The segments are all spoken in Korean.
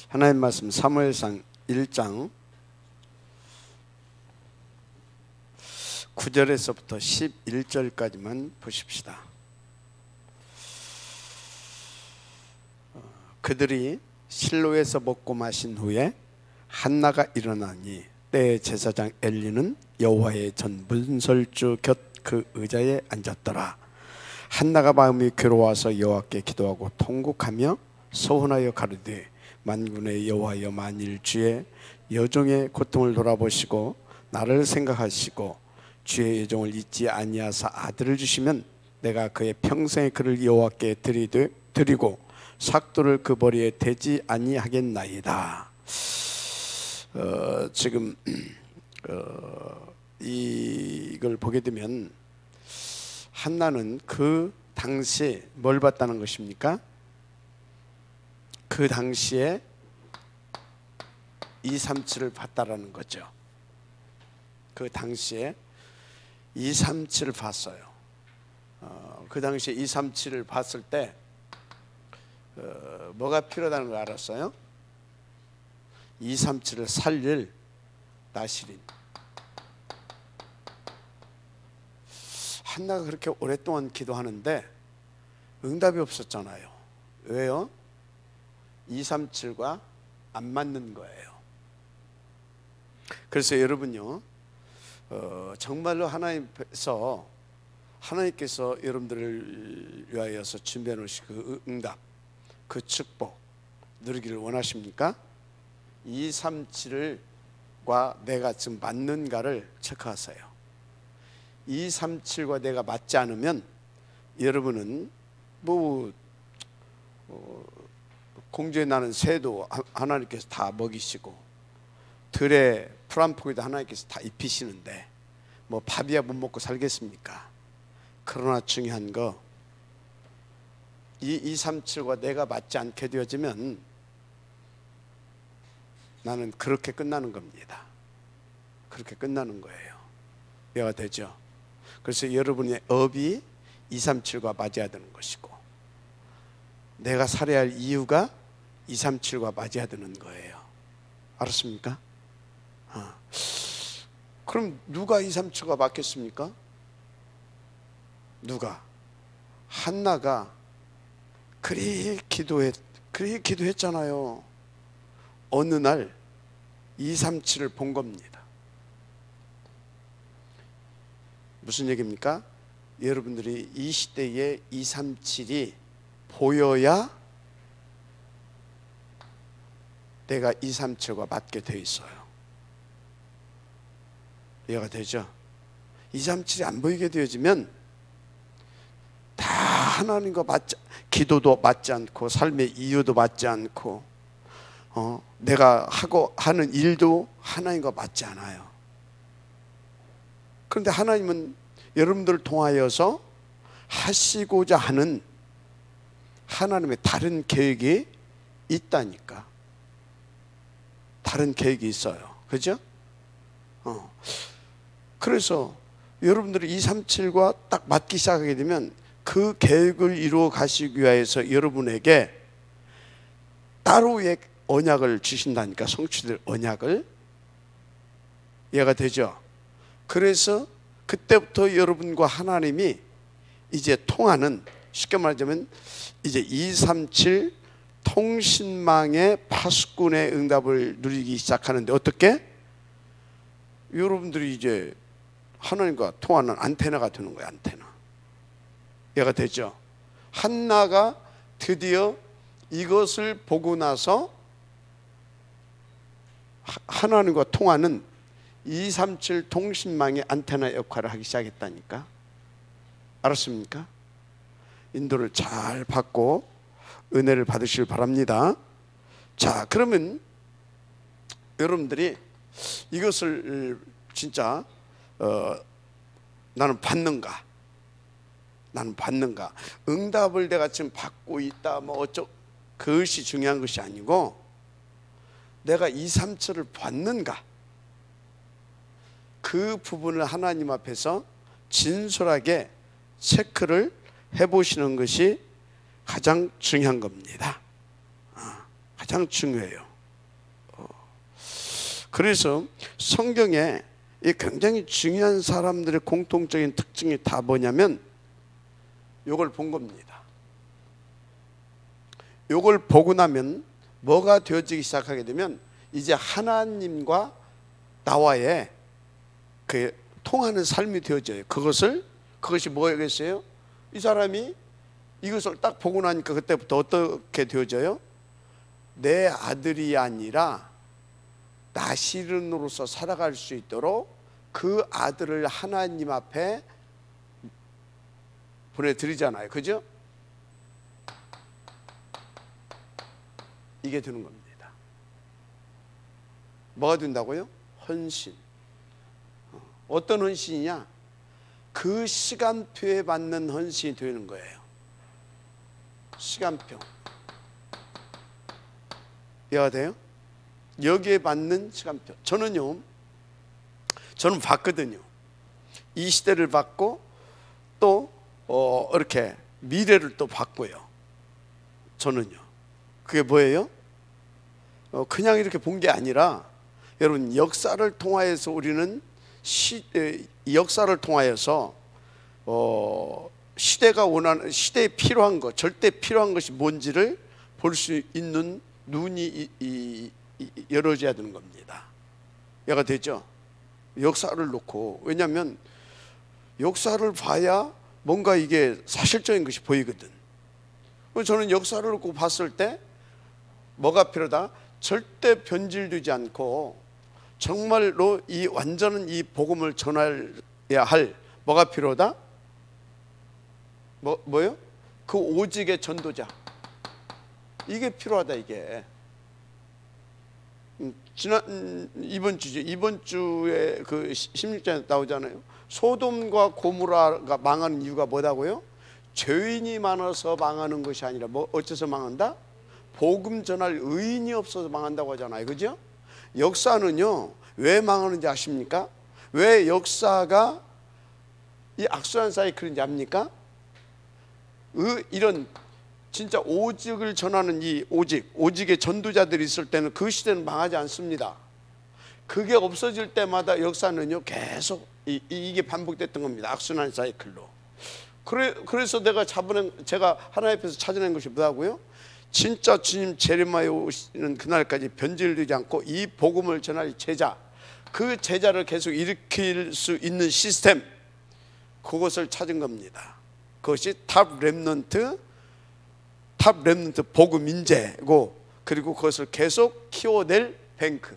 하나님 말씀 사무엘상 1장 9절에서부터 11절까지만 보십시다. 그들이 실로에서 먹고 마신 후에 한나가 일어나니 때의 제사장 엘리는 여호와의 전 문설주 곁 그 의자에 앉았더라. 한나가 마음이 괴로워서 여호와께 기도하고 통곡하며 서원하여 가로되 만군의 여호와여, 만일 주의 여종의 고통을 돌아보시고 나를 생각하시고 주의 여종을 잊지 아니하사 아들을 주시면 내가 그의 평생의 그를 여호와께 드리고 삭도를 그 머리에 대지 아니하겠나이다. 지금 이걸 보게 되면 한나는 그 당시에 뭘 봤다는 것입니까? 그 당시에 237을 봤다라는 거죠. 그 당시에 237을 봤어요. 그 당시에 237을 봤을 때 뭐가 필요하다는 걸 알았어요? 237을 살릴 나실인. 한나가 그렇게 오랫동안 기도하는데 응답이 없었잖아요. 왜요? 237과 안 맞는 거예요. 그래서 여러분요, 정말로 하나님께서 여러분들을 위하여서 준비해 놓으신 그 응답, 그 축복 누리기를 원하십니까? 237과 내가 지금 맞는가를 체크하세요. 237과 내가 맞지 않으면 여러분은 공중에 나는 새도 하나님께서 다 먹이시고 들의 풀 한 포기도 하나님께서 다 입히시는데 뭐 밥이야 못 먹고 살겠습니까? 그러나 중요한 거, 이 237과 내가 맞지 않게 되어지면 나는 그렇게 끝나는 겁니다. 그렇게 끝나는 거예요. 이해가 되죠? 그래서 여러분의 업이 237과 맞아야 되는 것이고, 내가 살아야 할 이유가 237과 맞아야 되는 거예요. 알았습니까? 그럼 누가 237과 맞겠습니까? 누가? 한나가 그리 기도했잖아요. 어느 날 237을 본 겁니다. 무슨 얘기입니까? 여러분들이 이 시대에 237이 보여야 내가 237과 맞게 돼 있어요. 이해가 되죠? 237이 안 보이게 되어지면 다 하나님과 기도도 맞지 않고 삶의 이유도 맞지 않고 내가 하는 일도 하나님과 맞지 않아요. 그런데 하나님은 여러분들을 통하여서 하시고자 하는 하나님의 다른 계획이 있다니까. 다른 계획이 있어요. 그죠? 그래서 여러분들이 237과 딱 맞기 시작하게 되면 그 계획을 이루어 가시기 위해서 여러분에게 따로의 언약을 주신다니까. 성취될 언약을. 이해가 되죠? 그래서 그때부터 여러분과 하나님이 이제 통하는, 쉽게 말하자면 이제 237 통신망의 파수꾼의 응답을 누리기 시작하는데, 어떻게? 여러분들이 이제 하나님과 통하는 안테나가 되는 거예요. 안테나. 이해가 되죠? 한나가 드디어 이것을 보고 나서 하나님과 통하는 237 통신망의 안테나 역할을 하기 시작했다니까. 알았습니까? 인도를 잘 받고 은혜를 받으시길 바랍니다. 자, 그러면 여러분들이 이것을 진짜 나는 받는가? 응답을 내가 지금 받고 있다 그것이 중요한 것이 아니고, 내가 237을 받는가? 그 부분을 하나님 앞에서 진솔하게 체크를 해보시는 것이 가장 중요한 겁니다. 가장 중요해요. 그래서 성경에 이 굉장히 중요한 사람들의 공통적인 특징이 다 뭐냐면 요걸 본 겁니다. 요걸 보고 나면 뭐가 되어지기 시작하게 되면 이제 하나님과 나와의 그 통하는 삶이 되어져요. 그것이 뭐겠어요? 이 사람이 이것을 딱 보고 나니까 그때부터 어떻게 되어져요? 내 아들이 아니라 나시른으로서 살아갈 수 있도록 그 아들을 하나님 앞에 보내드리잖아요. 그죠? 이게 되는 겁니다. 뭐가 된다고요? 헌신. 어떤 헌신이냐? 그 시간표에 맞는 헌신이 되는 거예요. 시간표. 이해가 돼요? 여기에 맞는 시간표. 저는 봤거든요. 이 시대를 봤고 또 이렇게 미래를 또 봤고요. 저는요. 그게 뭐예요? 그냥 이렇게 본 게 아니라 여러분 역사를 통하여서 우리는 역사를 통하여서 시대에 필요한 것, 절대 필요한 것이 뭔지를 볼 수 있는 눈이 열어져야 되는 겁니다. 이해가 되죠? 역사를 놓고. 왜냐하면 역사를 봐야 뭔가 이게 사실적인 것이 보이거든. 저는 역사를 놓고 봤을 때 뭐가 필요하다? 절대 변질되지 않고 정말로 이 완전한 이 복음을 전해야 할 뭐가 필요하다? 뭐요? 그 오직의 전도자. 이게 필요하다. 이게 이번 주에 그 16장에 나오잖아요. 소돔과 고모라가 망하는 이유가 뭐다고요? 죄인이 많아서 망하는 것이 아니라 어째서 망한다? 복음 전할 의인이 없어서 망한다고 하잖아요. 그죠? 역사는요 왜 망하는지 아십니까? 왜 역사가 이 악순환 사이클인지 압니까? 이런 진짜 오직을 전하는 이 오직의 전도자들이 있을 때는 그 시대는 망하지 않습니다. 그게 없어질 때마다 역사는요 계속 이게 반복됐던 겁니다. 악순환 사이클로. 그래서 제가 하나님 앞에서 찾아낸 것이 뭐라고요? 진짜 주님 재림하여 오시는 그날까지 변질되지 않고 이 복음을 전할 제자, 그 제자를 계속 일으킬 수 있는 시스템, 그것을 찾은 겁니다. 그것이 탑 렘넌트 복음 인재고, 그리고 그것을 계속 키워낼 뱅크.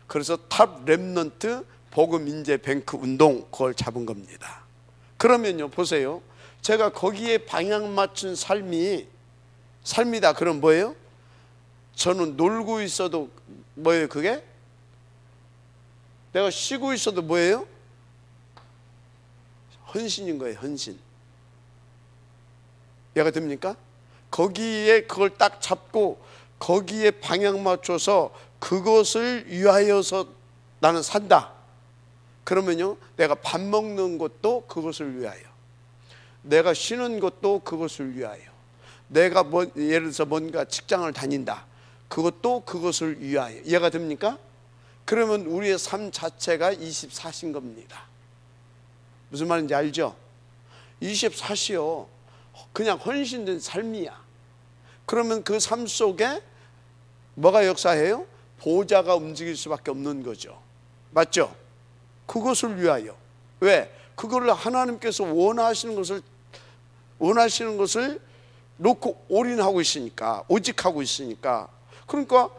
그래서 탑 렘넌트 복음 인재 뱅크 운동, 그걸 잡은 겁니다. 그러면요 보세요, 제가 거기에 방향 맞춘 삶이다. 그럼 뭐예요? 저는 놀고 있어도 뭐예요? 그게 내가 쉬고 있어도 뭐예요? 헌신인 거예요. 헌신. 이해가 됩니까? 거기에 그걸 딱 잡고 거기에 방향 맞춰서 그것을 위하여서 나는 산다. 그러면요 내가 밥 먹는 것도 그것을 위하여, 내가 쉬는 것도 그것을 위하여, 내가 예를 들어서 뭔가 직장을 다닌다, 그것도 그것을 위하여. 이해가 됩니까? 그러면 우리의 삶 자체가 24시인 겁니다. 무슨 말인지 알죠? 24시요 그냥 헌신된 삶이야. 그러면 그 삶 속에 뭐가 역사해요? 보좌가 움직일 수밖에 없는 거죠. 맞죠? 그것을 위하여. 왜? 그거를 하나님께서 원하시는 것을 놓고 올인하고 있으니까, 오직하고 있으니까. 그러니까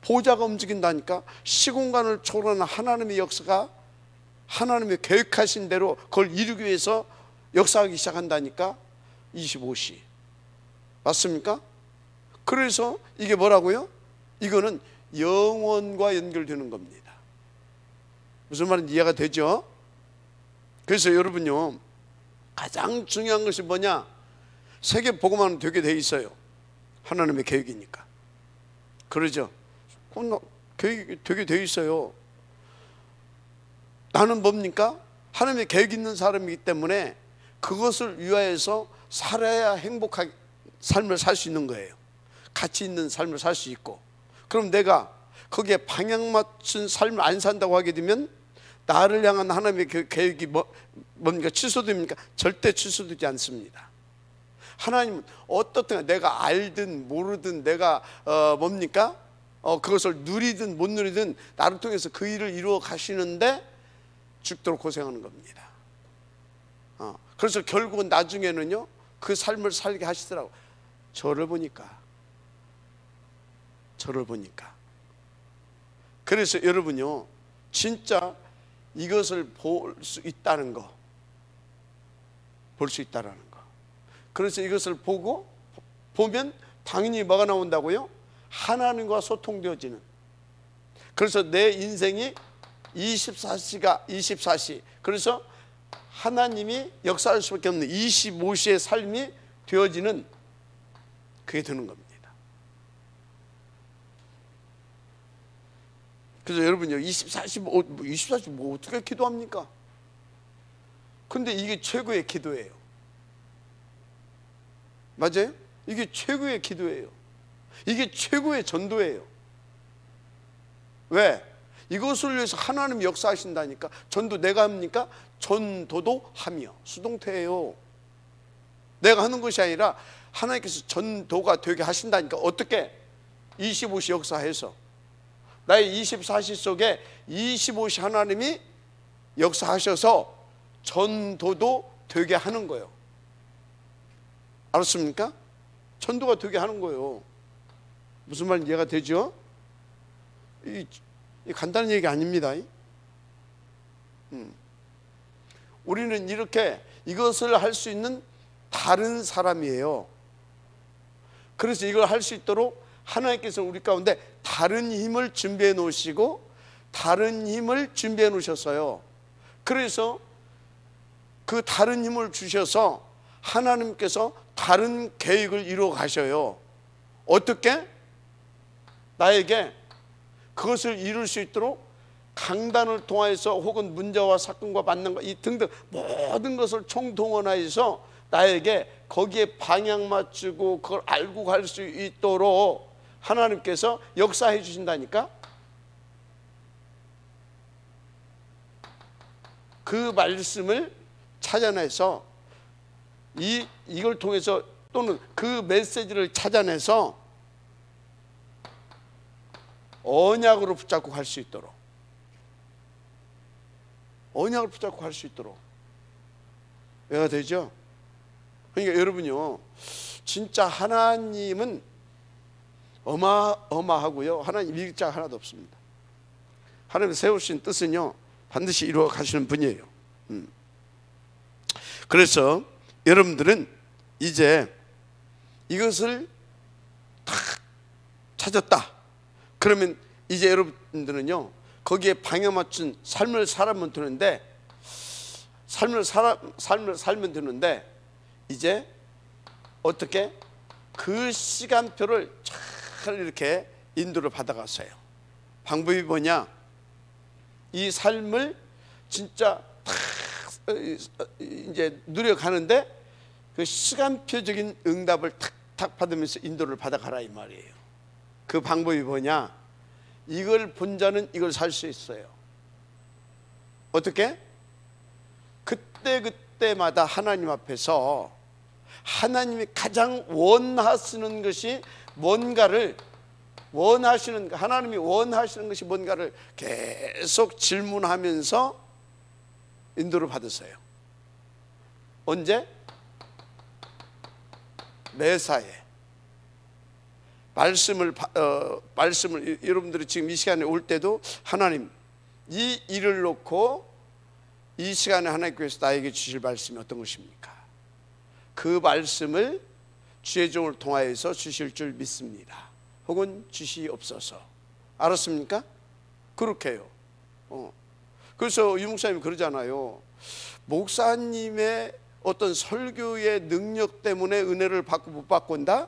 보좌가 움직인다니까. 시공간을 초월하는 하나님의 역사가 하나님의 계획하신 대로 그걸 이루기 위해서 역사하기 시작한다니까. 25시 맞습니까? 그래서 이게 뭐라고요? 이거는 영원과 연결되는 겁니다. 무슨 말인지 이해가 되죠? 그래서 여러분요 가장 중요한 것이 뭐냐? 세계 복음화는 되게 돼 있어요. 하나님의 계획이니까. 그러죠? 계획이 되게 돼 있어요. 나는 뭡니까? 하나님의 계획 있는 사람이기 때문에 그것을 위하여서 살아야 행복하게 삶을 살 수 있는 거예요. 가치 있는 삶을 살 수 있고. 그럼 내가 거기에 방향 맞춘 삶을 안 산다고 하게 되면 나를 향한 하나님의 그 계획이 뭡니까? 취소됩니까? 절대 취소되지 않습니다. 하나님은 어떻든 내가 알든 모르든 내가 뭡니까? 그것을 누리든 못 누리든 나를 통해서 그 일을 이루어 가시는데 죽도록 고생하는 겁니다. 그래서 결국은 나중에는요 그 삶을 살게 하시더라고. 저를 보니까. 그래서 여러분요 진짜 이것을 볼 수 있다는 거, 볼 수 있다라는 거. 그래서 이것을 보면 당연히 뭐가 나온다고요? 하나님과 소통되어지는. 그래서 내 인생이 24시. 그래서 하나님이 역사할 수밖에 없는 25시의 삶이 되어지는, 그게 되는 겁니다. 그래서 여러분요 24시 뭐 어떻게 기도합니까? 근데 이게 최고의 기도예요. 맞아요? 이게 최고의 기도예요. 이게 최고의 전도예요. 왜? 이것을 위해서 하나님 역사하신다니까. 전도 내가 합니까? 전도도 하며. 수동태예요. 내가 하는 것이 아니라 하나님께서 전도가 되게 하신다니까. 어떻게? 25시 역사해서 나의 24시 속에 25시 하나님이 역사하셔서 전도도 되게 하는 거예요. 알았습니까? 전도가 되게 하는 거예요. 무슨 말인지 이해가 되죠? 이 간단한 얘기 아닙니다. 우리는 이렇게 이것을 할 수 있는 다른 사람이에요. 그래서 이걸 할 수 있도록 하나님께서 우리 가운데 다른 힘을 준비해 놓으시고 다른 힘을 준비해 놓으셨어요. 그래서 그 다른 힘을 주셔서 하나님께서 다른 계획을 이루어 가셔요. 어떻게? 나에게 그것을 이룰 수 있도록 강단을 통하여서 혹은 문제와 사건과 만난 것 이 등등 모든 것을 총동원하여서 나에게 거기에 방향 맞추고 그걸 알고 갈 수 있도록 하나님께서 역사해 주신다니까. 그 말씀을 찾아내서 이걸 통해서 또는 그 메시지를 찾아내서 언약으로 붙잡고 갈 수 있도록, 언약을 붙잡고 갈 수 있도록 왜가 되죠? 그러니까 여러분요 진짜 하나님은 어마어마하고요 하나님 일자 하나도 없습니다. 하나님 세우신 뜻은요 반드시 이루어 가시는 분이에요. 그래서 여러분들은 이제 이것을 딱 찾았다. 그러면 이제 여러분들은요 거기에 방향 맞춘 삶을 살면 되는데 삶을 살면 되는데 이제 어떻게 그 시간표를 잘 이렇게 인도를 받아갔어요. 방법이 뭐냐? 이 삶을 진짜 탁 이제 누려가는데 그 시간표적인 응답을 탁탁 받으면서 인도를 받아가라 이 말이에요. 그 방법이 뭐냐? 이걸 본 자는 이걸 살 수 있어요. 어떻게? 그때마다 하나님 앞에서 하나님이 가장 원하시는 것이 뭔가를 하나님이 원하시는 것이 뭔가를 계속 질문하면서 인도를 받으세요. 언제? 매사에 말씀을 여러분들이 지금 이 시간에 올 때도 하나님 이 일을 놓고 이 시간에 하나님께서 나에게 주실 말씀이 어떤 것입니까? 그 말씀을 주의 종을 통하여서 주실 줄 믿습니다. 혹은 주시옵소서. 알았습니까? 그렇게 해요. 그래서 유 목사님이 그러잖아요. 목사님의 어떤 설교의 능력 때문에 은혜를 받고 못 받고 온다?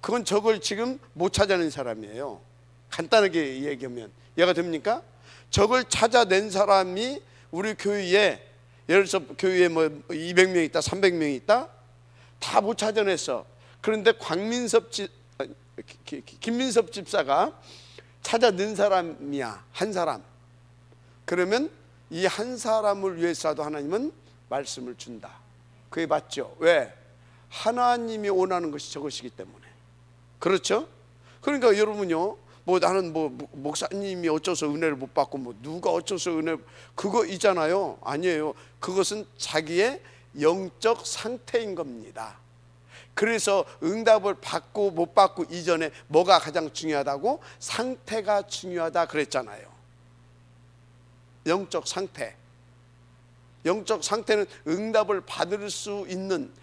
그건 저걸 지금 못 찾아낸 사람이에요. 간단하게 얘기하면 이해가 됩니까? 저걸 찾아낸 사람이 우리 교회에 예를 들어서 교회에 뭐 200명 있다 300명 있다 다 못 찾아냈어. 그런데 김민섭 집사가 찾아 는 사람이야, 한 사람. 그러면 이 한 사람을 위해서라도 하나님은 말씀을 준다. 그게 맞죠? 왜? 하나님이 원하는 것이 저것이기 때문에. 그렇죠? 그러니까 여러분요, 뭐 나는 뭐 목사님이 어쩌서 은혜를 못 받고 뭐 누가 어쩌서 은혜, 그거 있잖아요. 아니에요. 그것은 자기의 영적 상태인 겁니다. 그래서 응답을 받고 못 받고 이전에 뭐가 가장 중요하다고? 상태가 중요하다 그랬잖아요. 영적 상태. 영적 상태는 응답을 받을 수 있는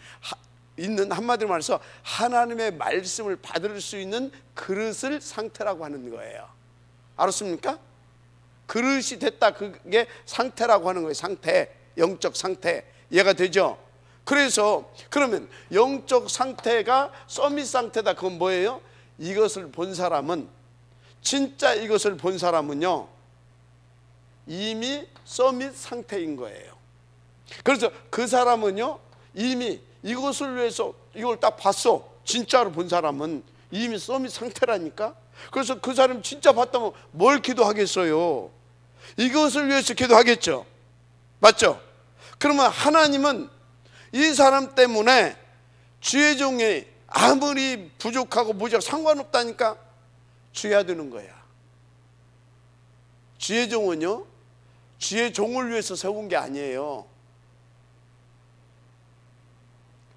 한마디로 말해서 하나님의 말씀을 받을 수 있는 그릇을 상태라고 하는 거예요. 알았습니까? 그릇이 됐다, 그게 상태라고 하는 거예요. 상태, 영적 상태. 이해가 되죠? 그래서 그러면 영적 상태가 서밋 상태다. 그건 뭐예요? 이것을 본 사람은, 진짜 이것을 본 사람은요, 이미 서밋 상태인 거예요. 그래서 그 사람은요, 이미 이것을 위해서 이걸 딱 봤어. 진짜로 본 사람은 이미 서밋 상태라니까. 그래서 그 사람 진짜 봤다면 뭘 기도하겠어요? 이것을 위해서 기도하겠죠. 맞죠? 그러면 하나님은 이 사람 때문에 주의 종이 아무리 부족하고 무지하고 상관없다니까 주야 되는 거야. 주의 종은요, 주의 종을 위해서 세운 게 아니에요.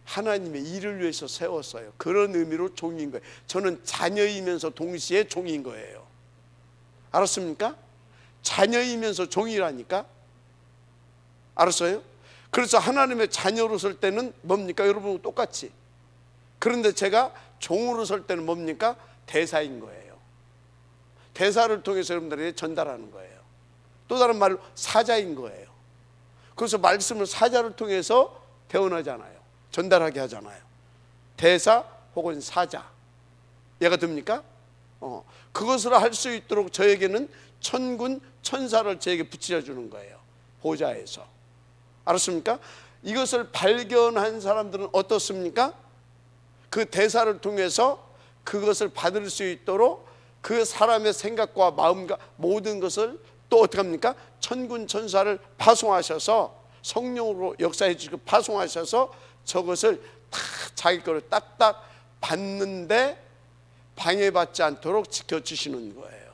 하나님의 일을 위해서 세웠어요. 그런 의미로 종인 거예요. 저는 자녀이면서 동시에 종인 거예요. 알았습니까? 자녀이면서 종이라니까. 알았어요? 그래서 하나님의 자녀로 설 때는 뭡니까? 여러분 똑같이. 그런데 제가 종으로 설 때는 뭡니까? 대사인 거예요. 대사를 통해서 여러분들에게 전달하는 거예요. 또 다른 말로 사자인 거예요. 그래서 말씀을 사자를 통해서 배워나잖아요. 전달하게 하잖아요. 대사 혹은 사자. 이해가 됩니까? 그것을 할 수 있도록 저에게는 천군 천사를 저에게 붙여 주는 거예요. 보좌에서. 알았습니까? 이것을 발견한 사람들은 어떻습니까? 그 대사를 통해서 그것을 받을 수 있도록 그 사람의 생각과 마음과 모든 것을 또 어떻게 합니까? 천군 천사를 파송하셔서 성령으로 역사해 주시고 파송하셔서 저것을 다 자기 거를 딱딱 받는데 방해받지 않도록 지켜주시는 거예요.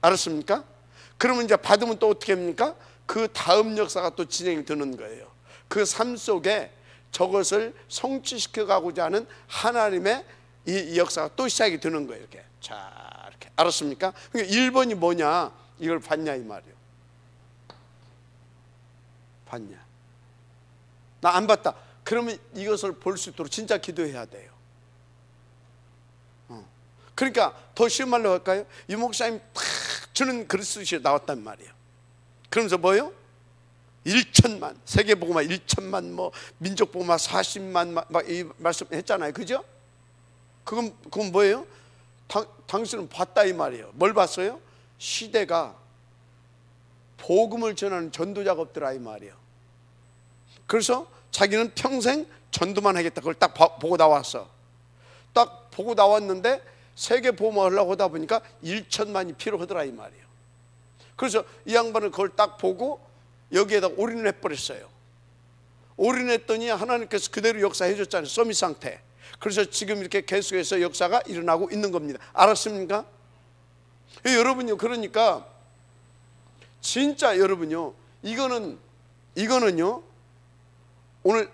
알았습니까? 그러면 이제 받으면 또 어떻게 합니까? 그 다음 역사가 또 진행이 되는 거예요. 그 삶 속에 저것을 성취시켜 가고자 하는 하나님의 이 역사가 또 시작이 되는 거예요. 이렇게 자, 이렇게. 알았습니까? 그러니까 1번이 뭐냐? 이걸 봤냐 이 말이에요. 봤냐? 나 안 봤다. 그러면 이것을 볼 수 있도록 진짜 기도해야 돼요. 그러니까 더 쉬운 말로 할까요? 이 목사님 탁 주는 그리스도시 나왔단 말이에요. 그러면서 뭐요? 1천만, 세계복음화 1천만, 뭐 민족복음화 40만 막 이 말씀했잖아요. 그죠? 그건 뭐예요? 당신은 봤다 이 말이에요. 뭘 봤어요? 시대가 복음을 전하는 전도자가 없더라 이 말이에요. 그래서 자기는 평생 전도만 하겠다. 그걸 딱 보고 나왔어. 딱 보고 나왔는데 세계 복음화를 하려고 하다 보니까 1천만이 필요하더라 이 말이에요. 그래서 이 양반은 그걸 딱 보고 여기에다 올인을 해버렸어요. 올인했더니 하나님께서 그대로 역사해 줬잖아요. 서밋 상태. 그래서 지금 이렇게 계속해서 역사가 일어나고 있는 겁니다. 알았습니까? 여러분요, 그러니까 진짜 여러분요, 이거는요, 오늘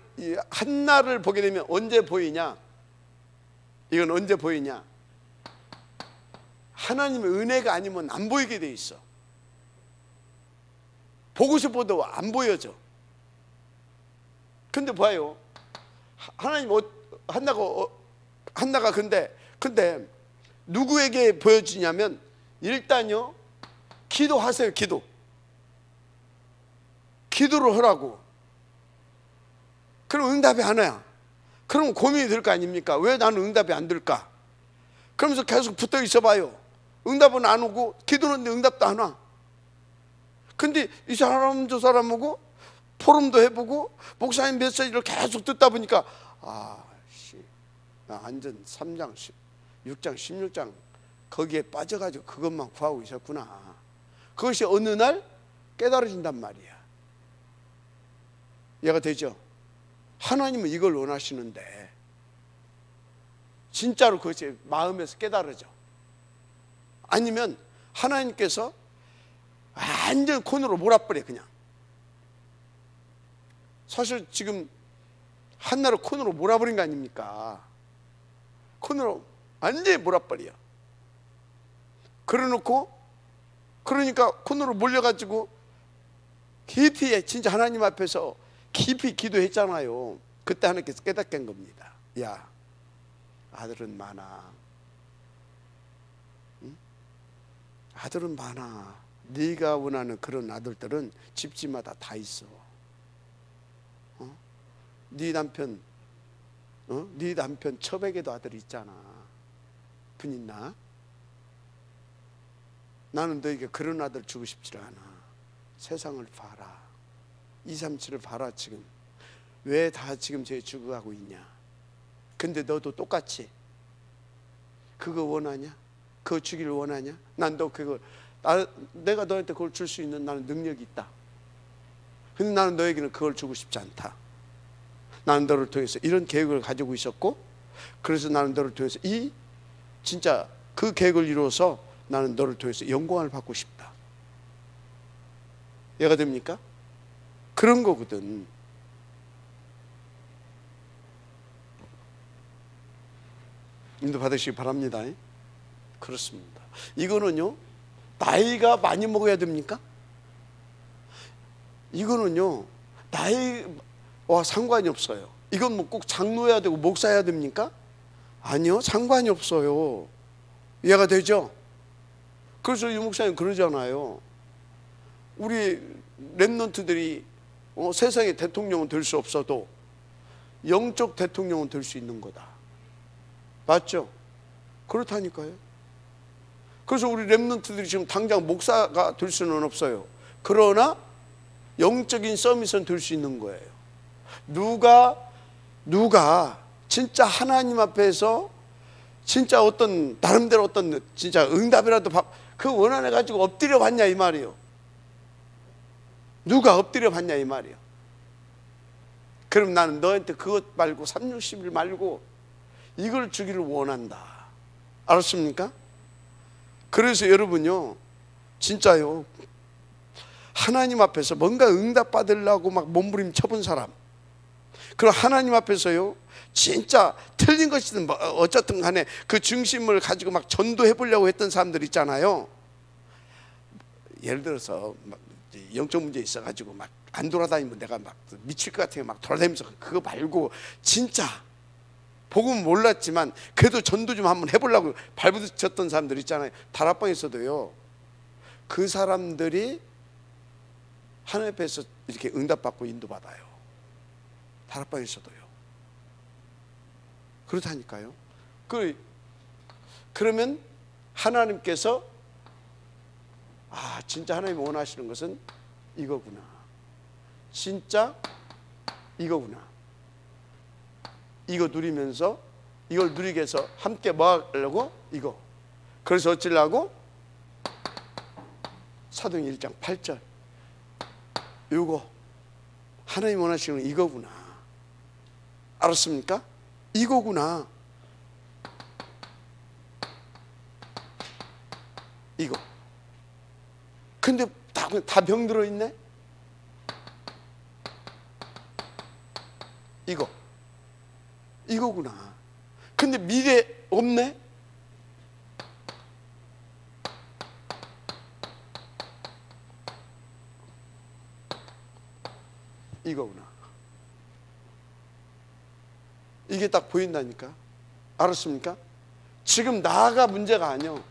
한나를 보게 되면 언제 보이냐? 이건 언제 보이냐? 하나님의 은혜가 아니면 안 보이게 돼 있어. 보고 싶어도 안 보여져. 근데 봐요. 하나님 한나가 근데 누구에게 보여주냐면 일단요, 기도하세요. 기도를 하라고. 그럼 응답이 안 와요. 그럼 고민이 될 거 아닙니까? 왜 나는 응답이 안 될까? 그러면서 계속 붙어 있어 봐요. 응답은 안 오고 기도하는데 응답도 안 와. 근데 이 사람 저 사람 오고 포럼도 해보고 목사님 메시지를 계속 듣다 보니까 나 완전 3장, 6장, 16장 거기에 빠져가지고 그것만 구하고 있었구나. 그것이 어느 날 깨달아진단 말이야. 이해가 되죠? 하나님은 이걸 원하시는데 진짜로 그것이 마음에서 깨달아져. 아니면 하나님께서 완전 콘으로 몰아버려. 그냥 사실 지금 한나를 콘으로 몰아버린 거 아닙니까? 콘으로 완전히 몰아버려. 그러놓고 그러니까 콘으로 몰려가지고 깊이 진짜 하나님 앞에서 깊이 기도했잖아요. 그때 하나님께서 깨닫게 한 겁니다. 야, 아들은 많아. 응? 아들은 많아. 네가 원하는 그런 아들들은 집집마다 다 있어. 네 남편, 네 남편 처백에도 아들이 있잖아. 분 있나? 나는 너에게 그런 아들 주고 싶지 않아. 세상을 봐라. 2, 3, 7을 봐라. 지금 왜 다 지금 쟤 죽어가고 있냐. 근데 너도 똑같이 그거 원하냐? 그거 주기를 원하냐? 난 너 그거 내가 너한테 그걸 줄 수 있는 나는 능력이 있다. 근데 나는 너에게는 그걸 주고 싶지 않다. 나는 너를 통해서 이런 계획을 가지고 있었고, 그래서 나는 너를 통해서 진짜 그 계획을 이루어서 나는 너를 통해서 영광을 받고 싶다. 이해가 됩니까? 그런 거거든. 인도 받으시기 바랍니다. 그렇습니다. 이거는요, 나이가 많이 먹어야 됩니까? 이거는요, 나이와 상관이 없어요. 이건 뭐 꼭 장로해야 되고 목사해야 됩니까? 아니요, 상관이 없어요. 이해가 되죠? 그래서 유 목사님 그러잖아요. 우리 랩런트들이 세상의 대통령은 될 수 없어도 영적 대통령은 될 수 있는 거다. 맞죠? 그렇다니까요. 그래서 우리 랩런트들이 지금 당장 목사가 될 수는 없어요. 그러나 영적인 서밋은 될 수 있는 거예요. 누가 진짜 하나님 앞에서 진짜 어떤 나름대로 어떤 진짜 응답이라도 그 원한해 가지고 엎드려 봤냐 이 말이에요. 누가 엎드려 봤냐 이 말이에요. 그럼 나는 너한테 그것 말고 360일 말고 이걸 주기를 원한다. 알았습니까? 그래서 여러분요, 진짜요, 하나님 앞에서 뭔가 응답 받으려고 막 몸부림 쳐본 사람, 그럼 하나님 앞에서요 진짜 틀린 것이든 뭐 어쨌든 간에 그 중심을 가지고 막 전도해 보려고 했던 사람들 있잖아요. 예를 들어서 막 영적 문제 있어가지고 막 안 돌아다니면 내가 막 미칠 것 같아요. 막 돌아다니면서 그거 말고 진짜 복음은 몰랐지만 그래도 전도 좀 한번 해보려고 발부딪혔던 사람들 있잖아요. 다락방에서도요, 그 사람들이 하나님 앞에서 이렇게 응답받고 인도받아요. 다락방에서도요. 그렇다니까요. 그러면 하나님께서 진짜 하나님이 원하시는 것은 이거구나. 진짜 이거구나. 이거 누리면서 이걸 누리게 해서 함께 뭐 하려고? 이거. 그래서 어찌려고? 사도행 1장 8절. 이거 하나님 원하시는 건 이거구나. 알았습니까? 이거구나. 이거. 근데 다 병들어 있네? 이거구나. 근데 미래 없네? 이거구나. 이게 딱 보인다니까. 알았습니까? 지금 나가 문제가 아니요.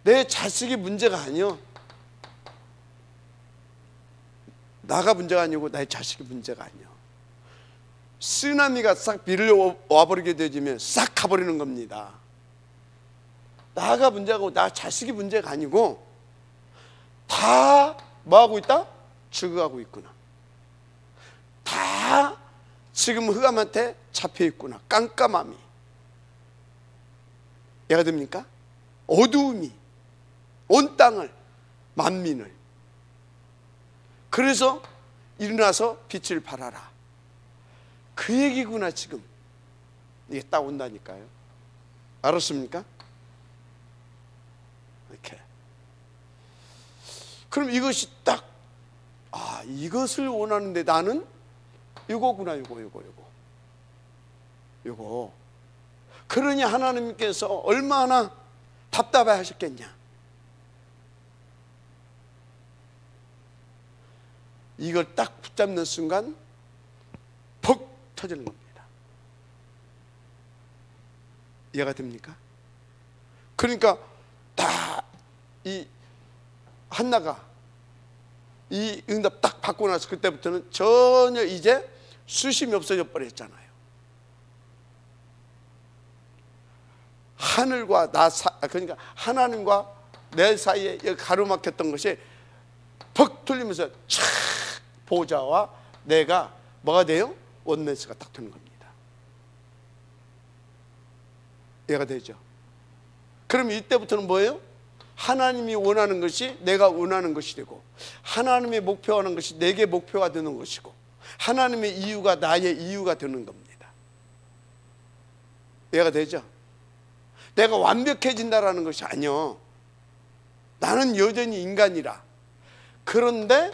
내 자식이 문제가 아니요. 나가 문제가 아니고 나의 자식이 문제가 아니요. 쓰나미가 싹 비를 와버리게 되면 싹 가버리는 겁니다. 나가 문제고 나 자식이 문제가 아니고 다 뭐하고 있다? 죽어가고 있구나. 다 지금 흑암한테 잡혀 있구나. 깜깜함이. 이해가 됩니까? 어두움이 온 땅을, 만민을. 그래서 일어나서 빛을 발하라. 그 얘기구나. 지금 이게 딱 온다니까요. 알았습니까? 이렇게. 그럼 이것이 딱, 이것을 원하는데 나는 이거구나. 요거. 그러니 하나님께서 얼마나 답답해 하셨겠냐. 이걸 딱 붙잡는 순간 퍽 터지는 겁니다. 이해가 됩니까? 그러니까 다 이 한나가 이 응답 딱 받고 나서 그때부터는 전혀 이제 수심이 없어져 버렸잖아요. 하늘과 그러니까 하나님과 내 사이에 가로막혔던 것이 퍽 뚫리면서 촥 보좌와 내가 뭐가 돼요? 원네스가 딱 되는 겁니다. 이해가 되죠? 그럼 이때부터는 뭐예요? 하나님이 원하는 것이 내가 원하는 것이 되고, 하나님의 목표하는 것이 내게 목표가 되는 것이고, 하나님의 이유가 나의 이유가 되는 겁니다. 이해가 되죠? 내가 완벽해진다라는 것이 아니요. 나는 여전히 인간이라. 그런데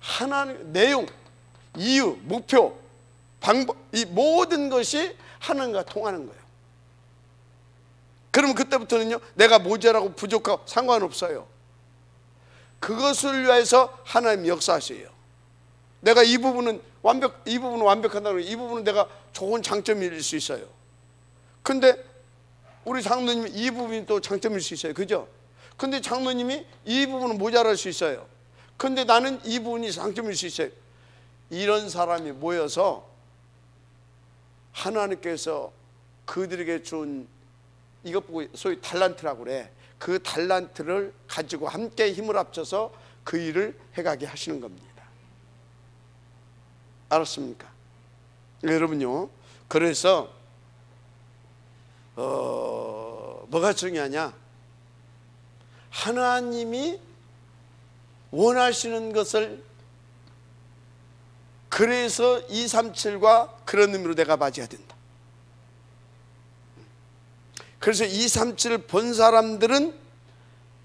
하나님 내용, 이유, 목표, 방법, 이 모든 것이 하나님과 통하는 거예요. 그러면 그때부터는요, 내가 모자라고 부족하고 상관없어요. 그것을 위해서 하나님 역사하세요. 내가 이 부분은 완벽하다고, 이 부분은 내가 좋은 장점일 수 있어요. 근데 우리 장로님이 이 부분이 또 장점일 수 있어요. 그죠? 근데 장로님이 이 부분은 모자랄 수 있어요. 근데 나는 이 부분이 장점일 수 있어요. 이런 사람이 모여서 하나님께서 그들에게 준, 이것 보고 소위 달란트라고 그래. 그 달란트를 가지고 함께 힘을 합쳐서 그 일을 해가게 하시는 겁니다. 알았습니까? 여러분요, 그래서 뭐가 중요하냐? 하나님이 원하시는 것을, 그래서 237과 그런 의미로 내가 맞이해야 된다. 그래서 237을 본 사람들은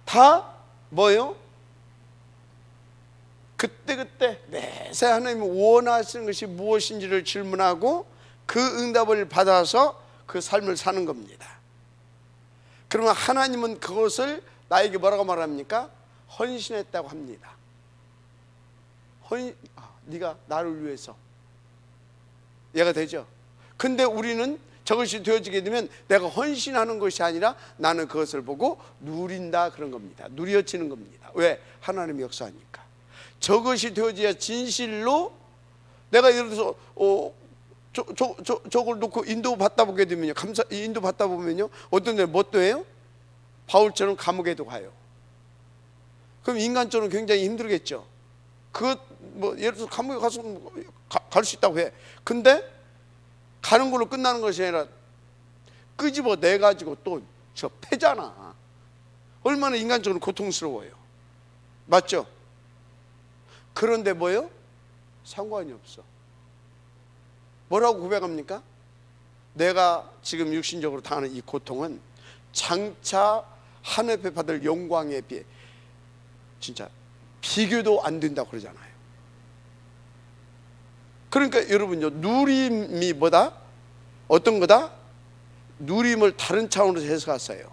다 뭐예요? 그때그때 매세 하나님이 원하시는 것이 무엇인지를 질문하고 그 응답을 받아서 그 삶을 사는 겁니다. 그러면 하나님은 그것을 나에게 뭐라고 말합니까? 헌신했다고 합니다. 네가 나를 위해서. 이해가 되죠? 근데 우리는 저것이 되어지게 되면 내가 헌신하는 것이 아니라 나는 그것을 보고 누린다, 그런 겁니다. 누려지는 겁니다. 왜? 하나님의 역사니까. 저것이 되어져야 진실로, 내가 예를 들어서 저걸 놓고 인도 받다 보게 되면요, 인도 받다 보면요, 어떤 데는 뭣도 해요? 바울처럼 감옥에도 가요. 그럼 인간적으로 굉장히 힘들겠죠. 뭐 예를 들어서 감옥에 가서 갈 수 있다고 해. 근데 가는 걸로 끝나는 것이 아니라 끄집어 내 가지고 또 저 패잖아. 얼마나 인간적으로 고통스러워요. 맞죠? 그런데 뭐예요? 상관이 없어. 뭐라고 고백합니까? 내가 지금 육신적으로 당하는 이 고통은 장차 하늘 앞에 받을 영광에 비해 진짜 비교도 안 된다고 그러잖아요. 그러니까 여러분요, 누림이 뭐다? 어떤 거다? 누림을 다른 차원으로 해석했어요.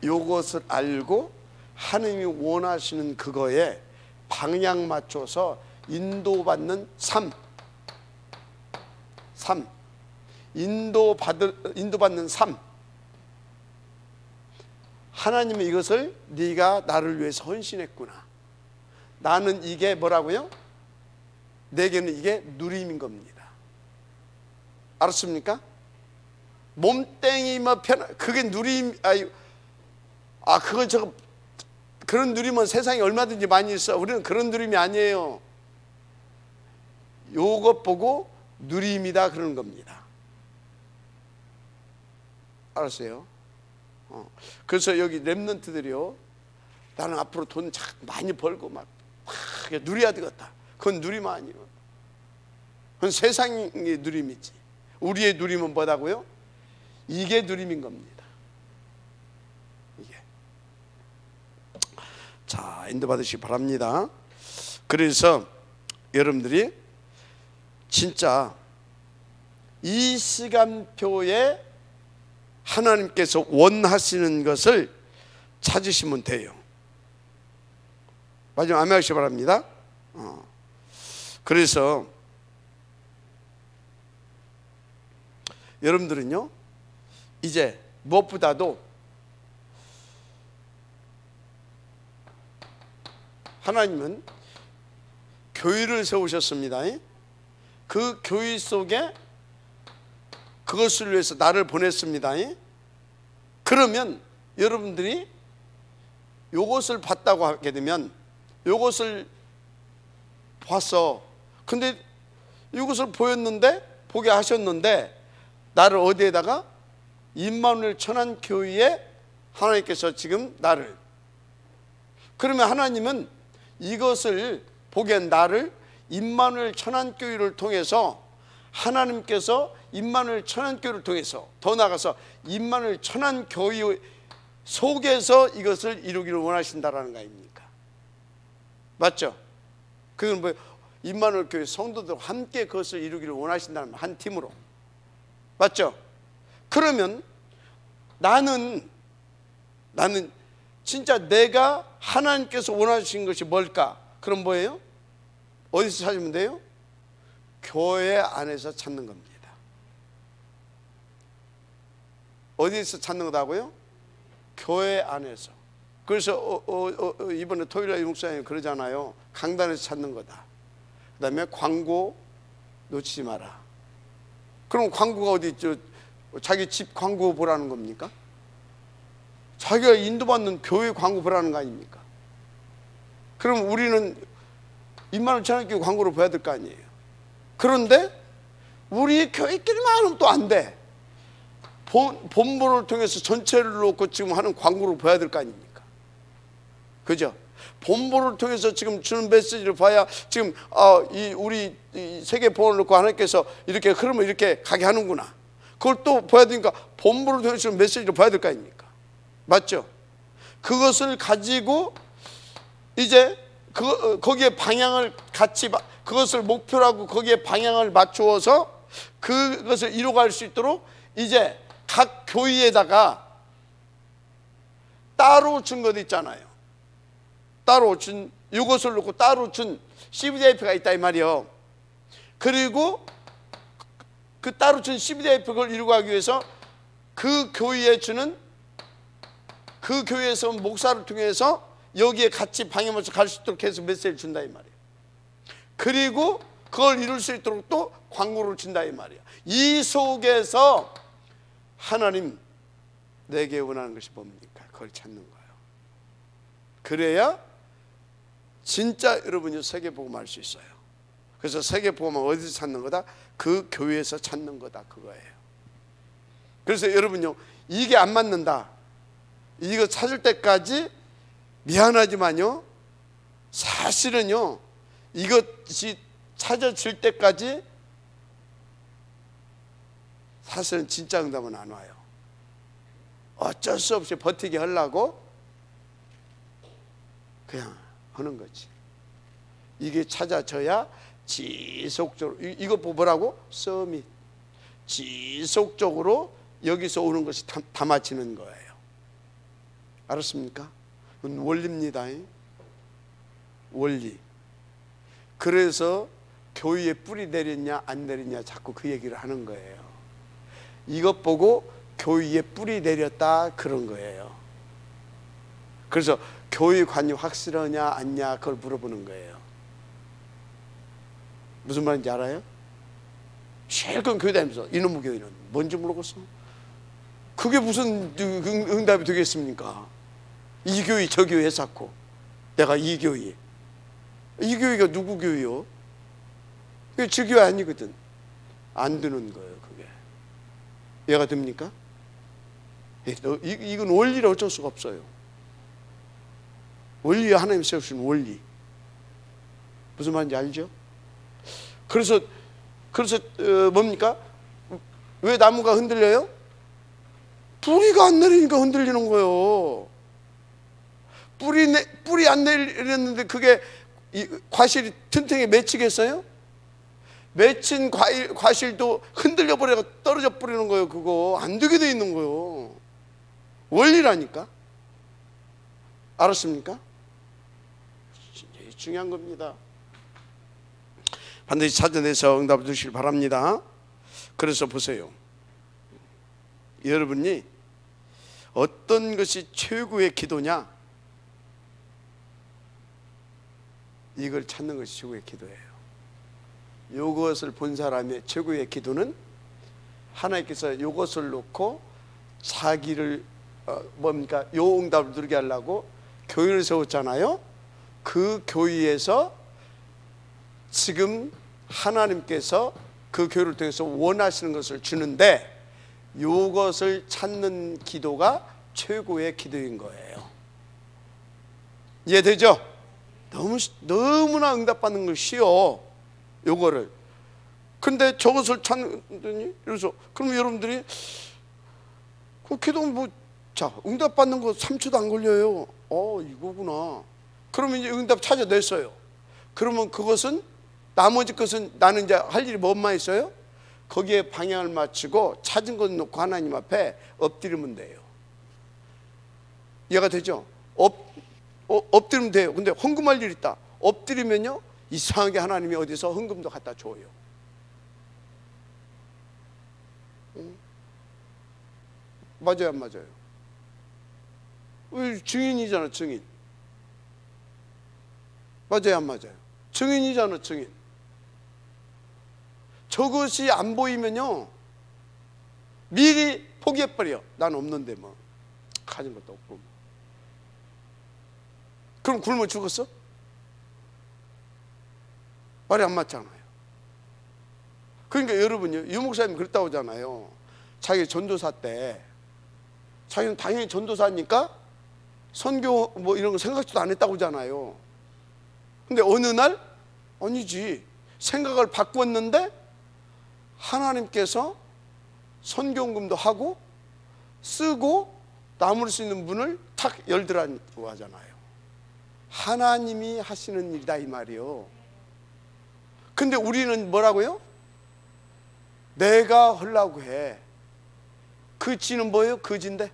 이것을 알고 하나님이 원하시는 그거에 방향 맞춰서 인도받는 삶, 인도받는 삶. 하나님은 이것을 네가 나를 위해서 헌신했구나. 나는 이게 뭐라고요? 내게는 이게 누림인 겁니다. 알았습니까? 몸땡이 뭐 그게 누림. 그건 그런 누림은 세상에 얼마든지 많이 있어. 우리는 그런 누림이 아니에요. 요것 보고 누림이다 그러는 겁니다. 알았어요? 그래서 여기 렘넌트들이요, 나는 앞으로 돈 많이 벌고 막 누려야 되겠다. 그건 누림 아니에요. 그건 세상의 누림이지. 우리의 누림은 뭐다고요? 이게 누림인 겁니다. 이게. 자, 인도받으시기 바랍니다. 그래서 여러분들이 진짜 이 시간표에 하나님께서 원하시는 것을 찾으시면 돼요. 마지막 아멘 하시기 바랍니다. 그래서 여러분들은요, 이제 무엇보다도 하나님은 교회를 세우셨습니다. 그 교회 속에 그것을 위해서 나를 보냈습니다. 그러면 여러분들이 요것을 봤다고 하게 되면, 요것을 봐서, 근데 이것을 보게 하셨는데 나를 어디에다가? 임마누엘 천안교회에 하나님께서 지금 나를, 그러면 하나님은 이것을 보게 한 나를 임마누엘 천안교회를 통해서, 하나님께서 임마누엘 천안교회를 통해서, 더 나아가서 임마누엘 천안교회 속에서 이것을 이루기를 원하신다라는 거 아닙니까? 맞죠? 그건 뭐예요? 임마누엘 교회 성도들 함께 그것을 이루기를 원하신다는, 한 팀으로. 맞죠? 그러면 나는 진짜 내가 하나님께서 원하신 것이 뭘까? 그럼 뭐예요? 어디서 찾으면 돼요? 교회 안에서 찾는 겁니다. 어디서 찾는 거다고요? 교회 안에서. 그래서 이번에 토요일에 목사님이 그러잖아요. 강단에서 찾는 거다. 그 다음에 광고 놓치지 마라. 그럼 광고가 어디 있죠? 자기 집 광고 보라는 겁니까? 자기가 인도받는 교회 광고 보라는 거 아닙니까? 그럼 우리는 임마누엘 천안교회 광고를 봐야 될 거 아니에요. 그런데 우리 교회끼리만 하면 또 안 돼. 본부를 통해서 전체를 놓고 지금 하는 광고를 봐야 될 거 아닙니까? 그죠? 본부를 통해서 지금 주는 메시지를 봐야 지금 우리 세계 보호를 놓고 하나님께서 이렇게 흐르면 이렇게 가게 하는구나. 그걸 또 봐야 되니까 본부를 통해서 주는 메시지를 봐야 될 거 아닙니까? 맞죠? 그것을 가지고 이제 거기에 방향을 같이, 그것을 목표로 하고 거기에 방향을 맞추어서 그것을 이루어갈 수 있도록 이제 각 교회에다가 따로 준 것 있잖아요. 따로 준, 이것을 놓고 따로 준 CVIP가 있다 이 말이요. 그리고 그 따로 준 CVIP를 이루어가기 위해서 그 교회에 주는, 그 교회에서 목사를 통해서 여기에 같이 방향 맞춰 갈 수 있도록 해서 메시지를 준다 이 말이에요. 그리고 그걸 이룰 수 있도록 또 광고를 준다 이 말이에요. 이 속에서 하나님 내게 원하는 것이 뭡니까? 그걸 찾는 거예요. 그래야 진짜 여러분이 세계복음 할 수 있어요. 그래서 세계복음은 어디서 찾는 거다? 그 교회에서 찾는 거다, 그거예요. 그래서 여러분요, 이게 안 맞는다, 이거 찾을 때까지 미안하지만요, 사실은요, 이것이 찾아질 때까지 사실은 진짜 응답은 안 와요. 어쩔 수 없이 버티게 하려고 그냥 하는 거지. 이게 찾아져야 지속적으로, 이거 뭐라고? 서밋. 지속적으로 여기서 오는 것이 담아지는 거예요. 알았습니까? 그건 원리입니다. 원리. 그래서 교회에 뿌리 내렸냐 안 내렸냐 자꾸 그 얘기를 하는 거예요. 이것 보고 교회에 뿌리 내렸다 그런 거예요. 그래서 교회 관이 확실하냐 아니냐 그걸 물어보는 거예요. 무슨 말인지 알아요? 실컷 교회 다니면서 이놈의 교회는 뭔지 모르겠어. 그게 무슨 응답이 되겠습니까? 이 교회 저 교회 했었고 내가 이 교회, 이 교회가 누구 교회요? 그게 저 교회 아니거든. 안 되는 거예요. 그게 이해가 됩니까? 이건 원리를 어쩔 수가 없어요. 원리, 하나님 세우신 원리. 무슨 말인지 알죠? 그래서 뭡니까? 왜 나무가 흔들려요? 뿌리가 안 내리니까 흔들리는 거예요. 뿌리 안 내리는데 그게 과실이 튼튼하게 맺히겠어요? 맺힌 과실도 흔들려 버려서 떨어져 버리는 거예요. 그거 안 되게 돼 있는 거예요. 원리라니까. 알았습니까? 중요한 겁니다. 반드시 찾아내서 응답을 주시길 바랍니다. 그래서 보세요. 여러분이 어떤 것이 최고의 기도냐? 이걸 찾는 것이 최고의 기도예요. 이것을 본 사람의 최고의 기도는 하나님께서 이것을 놓고 자기를 뭡니까? 요 응답을 누리게 하려고 교회를 세웠잖아요. 그 교회에서 지금 하나님께서 그 교회를 통해서 원하시는 것을 주는데 이것을 찾는 기도가 최고의 기도인 거예요. 이해되죠? 너무나 응답받는 걸 쉬워. 요거를. 근데 저것을 찾더니 그래서 그럼 여러분들이 그 기도 자, 응답받는 거 3초도 안 걸려요. 이거구나. 그러면 이제 응답 찾아냈어요. 그러면 그것은 나머지 것은 나는 이제 할 일이 뭐만 있어요? 거기에 방향을 맞추고 찾은 것 놓고 하나님 앞에 엎드리면 돼요. 이해가 되죠? 엎드리면 돼요. 근데 헌금할 일 있다. 엎드리면요 이상하게 하나님이 어디서 헌금도 갖다 줘요. 맞아요, 안 맞아요? 증인이잖아, 증인. 맞아요, 안 맞아요? 증인이잖아, 증인. 저것이 안 보이면요 미리 포기해버려. 난 없는데 뭐 가진 것도 없고. 그럼 굶어 죽었어? 말이 안 맞잖아요. 그러니까 여러분요, 유 목사님 그랬다고 하잖아요. 자기 전도사 때 자기는 당연히 전도사니까 선교 뭐 이런 거 생각도 안 했다고 하잖아요. 근데 어느 날 아니지, 생각을 바꿨는데 하나님께서 선교금도 하고 쓰고 남을 수 있는 문을 탁 열더라고 하잖아요. 하나님이 하시는 일이다 이 말이요. 근데 우리는 뭐라고요? 내가 하려고 해. 그 지는 뭐예요? 그지인데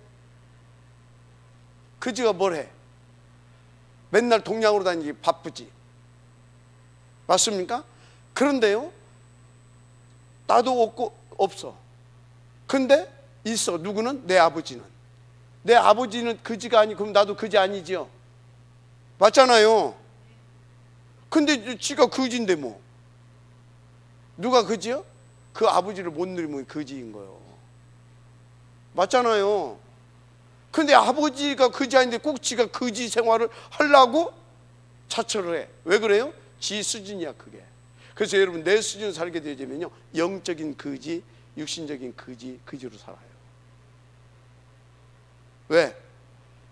그지가 뭘 해? 맨날 동양으로 다니기 바쁘지. 맞습니까? 그런데요 나도 없고 없어. 근데 있어. 누구는? 내 아버지는. 내 아버지는 그지가 아니, 그럼 나도 그지 아니지요? 맞잖아요. 근데 지가 그지인데 뭐 누가 그지요? 그 아버지를 못 누리면 그지인 거예요. 맞잖아요. 근데 아버지가 그지 아닌데 꼭 지가 그지 생활을 하려고 자처를 해. 왜 그래요? 지 수준이야 그게. 그래서 여러분 내 수준으로 살게 되면요 영적인 그지, 육신적인 그지로 살아요. 왜?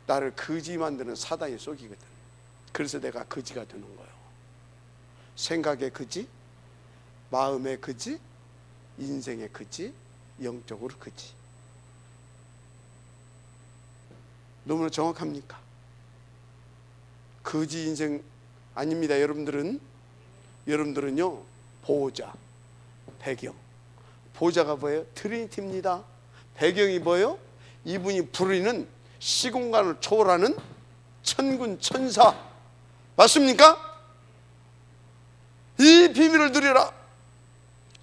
나를 그지 만드는 사단이 속이거든. 그래서 내가 그지가 되는 거예요. 생각의 그지, 마음의 그지, 인생의 그지, 영적으로 그지. 너무나 정확합니까? 그지 인생 아닙니다. 여러분들은요 보호자, 배경. 보호자가 뭐예요? 트리니티입니다. 배경이 뭐예요? 이분이 부르는 시공간을 초월하는 천군 천사. 맞습니까? 이 비밀을 누리라.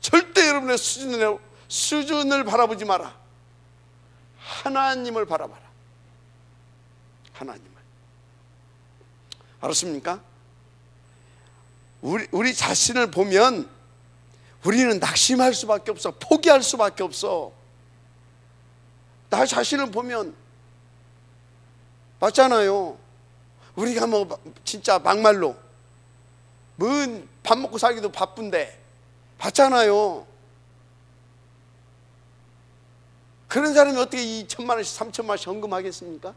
절대 여러분의 수준을 바라보지 마라. 하나님을 바라봐라. 하나님을. 알았습니까? 우리 자신을 보면 우리는 낙심할 수밖에 없어. 포기할 수밖에 없어. 나 자신을 보면. 맞잖아요. 우리가 뭐 진짜 막말로 뭔 밥 먹고 살기도 바쁜데. 맞잖아요. 그런 사람이 어떻게 2천만 원씩 3천만 원씩 헌금하겠습니까?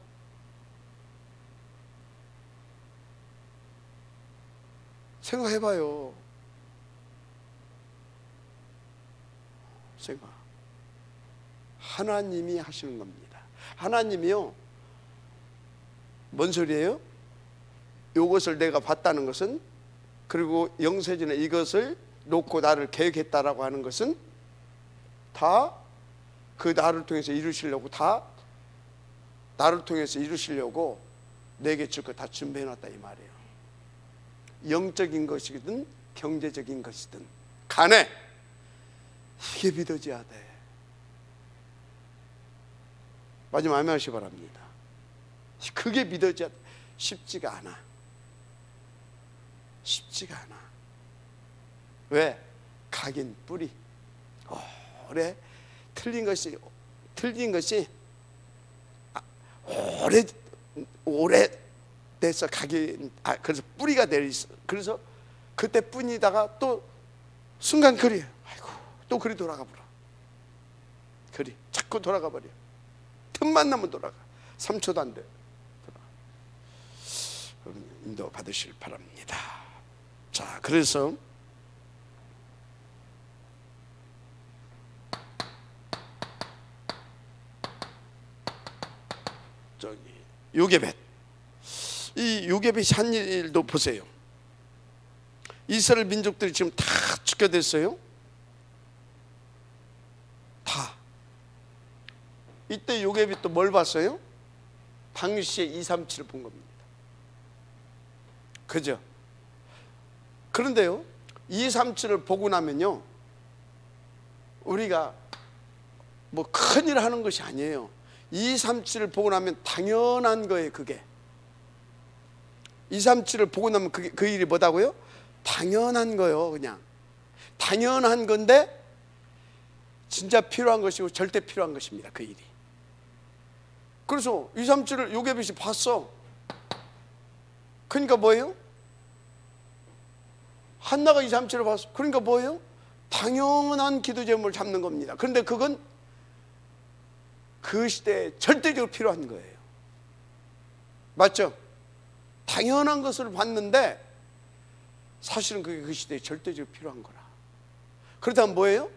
생각해봐요. 생각. 하나님이 하시는 겁니다. 하나님이요, 뭔 소리예요? 이것을 내가 봤다는 것은, 그리고 영세전에 이것을 놓고 나를 계획했다라고 하는 것은 다 그 나를 통해서 이루시려고, 다 나를 통해서 이루시려고 내게 줄 거 다 준비해놨다 이 말이에요. 영적인 것이든 경제적인 것이든 간에 이게 믿어져야 돼. 마지막 아멘 하시기 바랍니다. 그게 믿어져야 돼. 쉽지가 않아. 쉽지가 않아. 왜? 각인 뿌리. 오래 틀린 것이 오래 돼서 각인, 그래서 뿌리가 내리있어. 그래서 그때 뿐이다가 또 순간 그리, 아이고 또 그리 돌아가 버려. 그리 자꾸 돌아가 버려. 틈만 나면 돌아가. 3초도 안 돼. 인도 받으실 바랍니다. 자, 그래서 저기 요게벳, 이 요게벳이 한 일도 보세요. 이스라엘 민족들이 지금 다 죽여댔어요. 다. 이때 요게벳이 또 뭘 봤어요? 당시의 237을 본 겁니다. 그죠? 그런데요, 237을 보고 나면요, 우리가 뭐 큰일 하는 것이 아니에요. 237을 보고 나면 당연한 거예요. 그게 237을 보고 나면 그 일이 뭐다고요? 당연한 거예요. 그냥 당연한 건데 진짜 필요한 것이고 절대 필요한 것입니다. 그 일이. 그래서 237을 요게벳이 봤어. 그러니까 뭐예요? 한나가 237을 봤어. 그러니까 뭐예요? 당연한 기도 제목을 잡는 겁니다. 그런데 그건 그 시대에 절대적으로 필요한 거예요. 맞죠? 당연한 것을 봤는데 사실은 그게 그 시대에 절대적으로 필요한 거라. 그렇다면 뭐예요?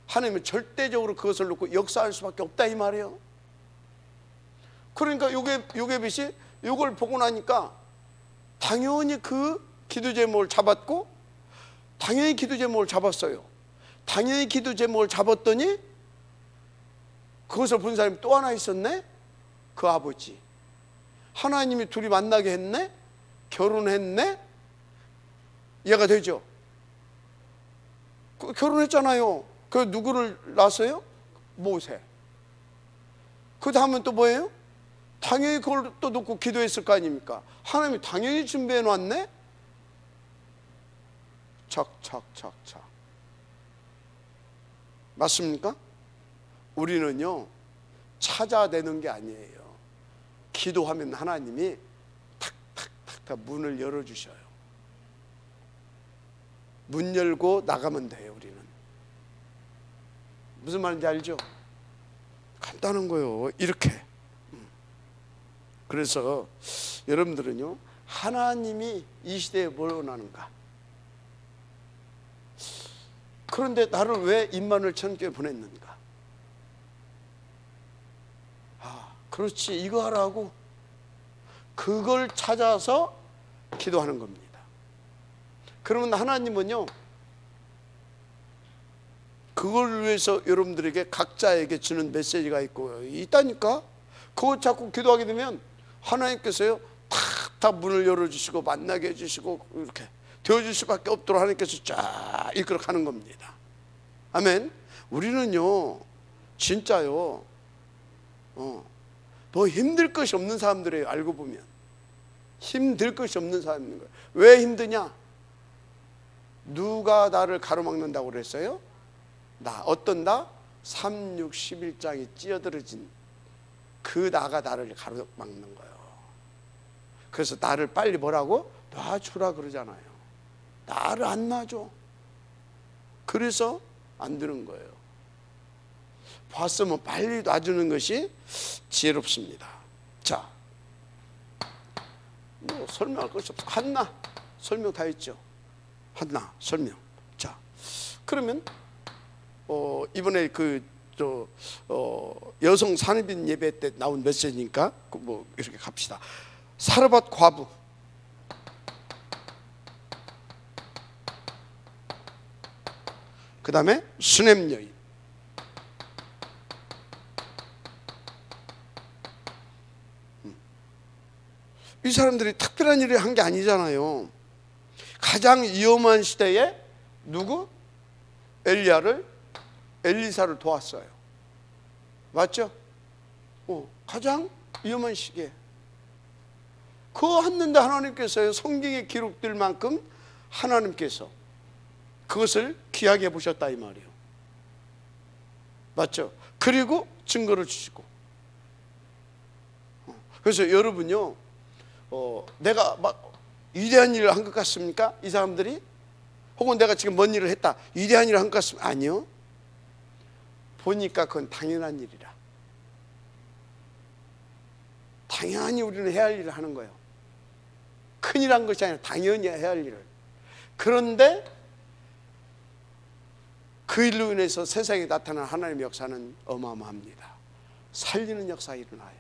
하나님은 절대적으로 그것을 놓고 역사할 수밖에 없다 이 말이에요. 그러니까 요게벳이 이걸 보고 나니까 당연히 그 기도 제목을 잡았고, 당연히 기도 제목을 잡았어요. 당연히 기도 제목을 잡았더니 그것을 본 사람이 또 하나 있었네. 그 아버지. 하나님이 둘이 만나게 했네. 결혼했네. 이해가 되죠? 결혼했잖아요. 그 누구를 낳았어요? 모세. 그 다음은 또 뭐예요? 당연히 그걸 또 놓고 기도했을 거 아닙니까? 하나님이 당연히 준비해 놨네. 착착착착. 맞습니까? 우리는요, 찾아내는 게 아니에요. 기도하면 하나님이 탁탁탁탁 문을 열어주셔요. 문 열고 나가면 돼요. 우리는 무슨 말인지 알죠? 간단한 거예요. 이렇게. 그래서 여러분들은요, 하나님이 이 시대에 뭘 원하는가? 그런데 나를 왜 임마누엘 천국에 보냈는가? 그렇지, 이거 하라고. 그걸 찾아서 기도하는 겁니다. 그러면 하나님은요, 그걸 위해서 여러분들에게 각자에게 주는 메시지가 있다니까. 그거 자꾸 기도하게 되면 하나님께서요, 탁탁 문을 열어주시고 만나게 해주시고 이렇게 되어줄 수밖에 없도록 하나님께서 쫙 이끌어 가는 겁니다. 아멘. 우리는요, 진짜요, 더 힘들 것이 없는 사람들이에요. 알고 보면 힘들 것이 없는 사람인 거예요. 왜 힘드냐? 누가 나를 가로막는다고 그랬어요? 어떤 나? 3, 6, 11장이 찌어들어진 그 나가 나를 가로막는 거예요. 그래서 나를 빨리 뭐라고? 놔주라 그러잖아요. 나를 안 놔줘. 그래서 안 되는 거예요. 봤으면 빨리 놔주는 것이 지혜롭습니다. 자, 뭐 설명할 것이 없어. 한나 설명 다 했죠. 한나 설명. 자, 그러면 이번에 여성 산업인 예배 때 나온 메시지니까 뭐 이렇게 갑시다. 사르밧 과부, 그 다음에 수넴 여인, 이 사람들이 특별한 일을 한 게 아니잖아요. 가장 위험한 시대에 누구? 엘리사를 도왔어요. 맞죠? 가장 위험한 시기에 그거 했는데 하나님께서요, 성경에 기록될 만큼 하나님께서 그것을 귀하게 보셨다 이 말이에요. 맞죠? 그리고 증거를 주시고. 그래서 여러분요, 내가 막 위대한 일을 한 것 같습니까? 이 사람들이? 혹은 내가 지금 뭔 일을 했다, 위대한 일을 한 것 같습니까? 아니요. 보니까 그건 당연한 일이라. 당연히 우리는 해야 할 일을 하는 거예요. 큰일 한 것이 아니라 당연히 해야 할 일을. 그런데 그 일로 인해서 세상에 나타난 하나님의 역사는 어마어마합니다. 살리는 역사가 일어나요.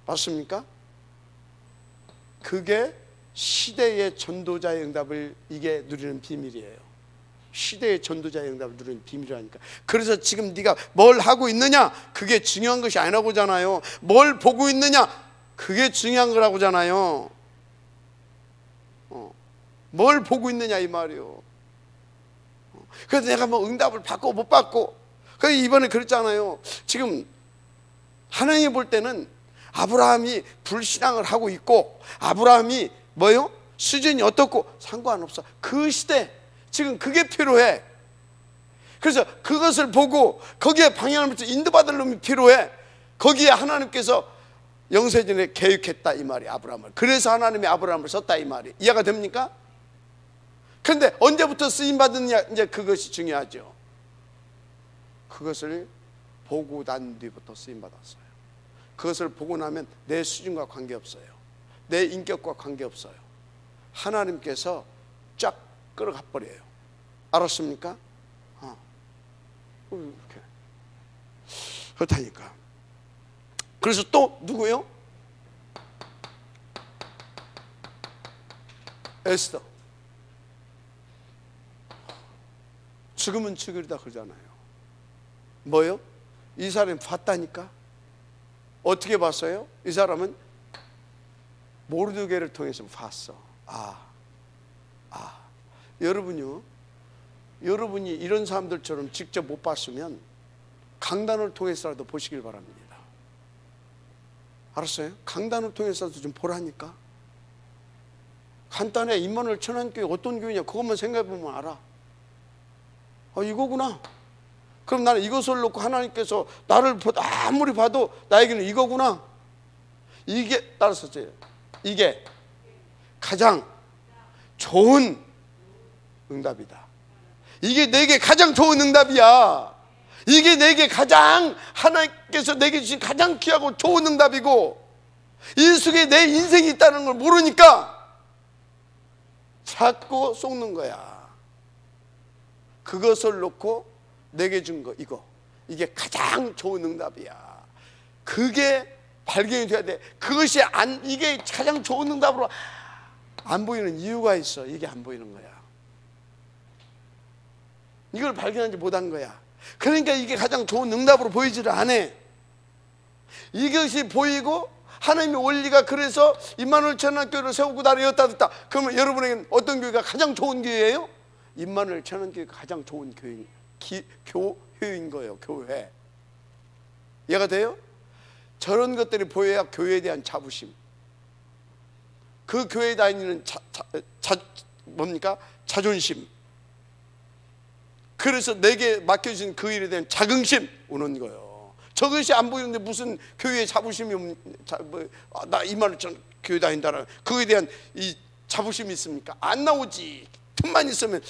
맞습니까? 그게 시대의 전도자의 응답을 이게 누리는 비밀이에요. 시대의 전도자의 응답을 누리는 비밀이라니까. 그래서 지금 네가 뭘 하고 있느냐, 그게 중요한 것이 아니라고잖아요. 뭘 보고 있느냐, 그게 중요한 거라고잖아요. 뭘 보고 있느냐 이 말이요. 그래서 내가 뭐 응답을 받고 못 받고, 그래서 이번에 그랬잖아요. 지금 하나님이 볼 때는 아브라함이 불신앙을 하고 있고 아브라함이 뭐요? 수준이 어떻고 상관없어. 그 시대 지금 그게 필요해. 그래서 그것을 보고 거기에 방향을 맞춰 인도받을 놈이 필요해. 거기에 하나님께서 영세전에 계획했다 이 말이 아브라함을. 그래서 하나님이 아브라함을 썼다 이 말이. 이해가 됩니까? 그런데 언제부터 쓰임받느냐, 이제 그것이 중요하죠. 그것을 보고 난 뒤부터 쓰임받았어요. 그것을 보고 나면 내 수준과 관계없어요. 내 인격과 관계없어요. 하나님께서 쫙 끌어가 버려요. 알았습니까? 이렇게. 그렇다니까. 그래서 또 누구요? 에스더. 죽으면 죽으리다 그러잖아요. 뭐요? 이 사람이 봤다니까. 어떻게 봤어요? 이 사람은 모르드게를 통해서 봤어. 여러분요, 여러분이 이런 사람들처럼 직접 못 봤으면 강단을 통해서라도 보시길 바랍니다. 알았어요? 강단을 통해서도 좀 보라니까. 간단해. 임마누엘 천안교회 어떤 교회냐, 그것만 생각해보면 알아. 이거구나. 그럼 나는 이것을 놓고 하나님께서 나를 아무리 봐도 나에게는 이거구나. 이게, 따라서 이게 가장 좋은 응답이다. 이게 내게 가장 좋은 응답이야. 이게 내게 가장, 하나님께서 내게 주신 가장 귀하고 좋은 응답이고, 이 속에 내 인생이 있다는 걸 모르니까 자꾸 속는 거야. 그것을 놓고 내게 준 거, 이게 가장 좋은 응답이야. 그게 발견이 돼야 돼. 그것이 이게 가장 좋은 응답으로 안 보이는 이유가 있어. 이게 안 보이는 거야. 이걸 발견하지 못한 거야. 그러니까 이게 가장 좋은 응답으로 보이지를 않아. 이것이 보이고 하나님의 원리가, 그래서 임마누엘 천안교회를 세우고 다녔다 됐다. 그러면 여러분에게는 어떤 교회가 가장 좋은 교회예요? 임마누엘 천안교회가 가장 좋은 교회인 거예요. 교회. 이해가 돼요? 저런 것들이 보여야 교회에 대한 자부심, 그 교회에 다니는 뭡니까? 자존심. 그래서 내게 맡겨진 그 일에 대한 자긍심 오는 거예요. 저것이 안 보이는데 무슨 교회에 자부심이 나 임마누엘 교회 다닌다는 그거에 대한 이 자부심이 있습니까? 안 나오지. 틈만 있으면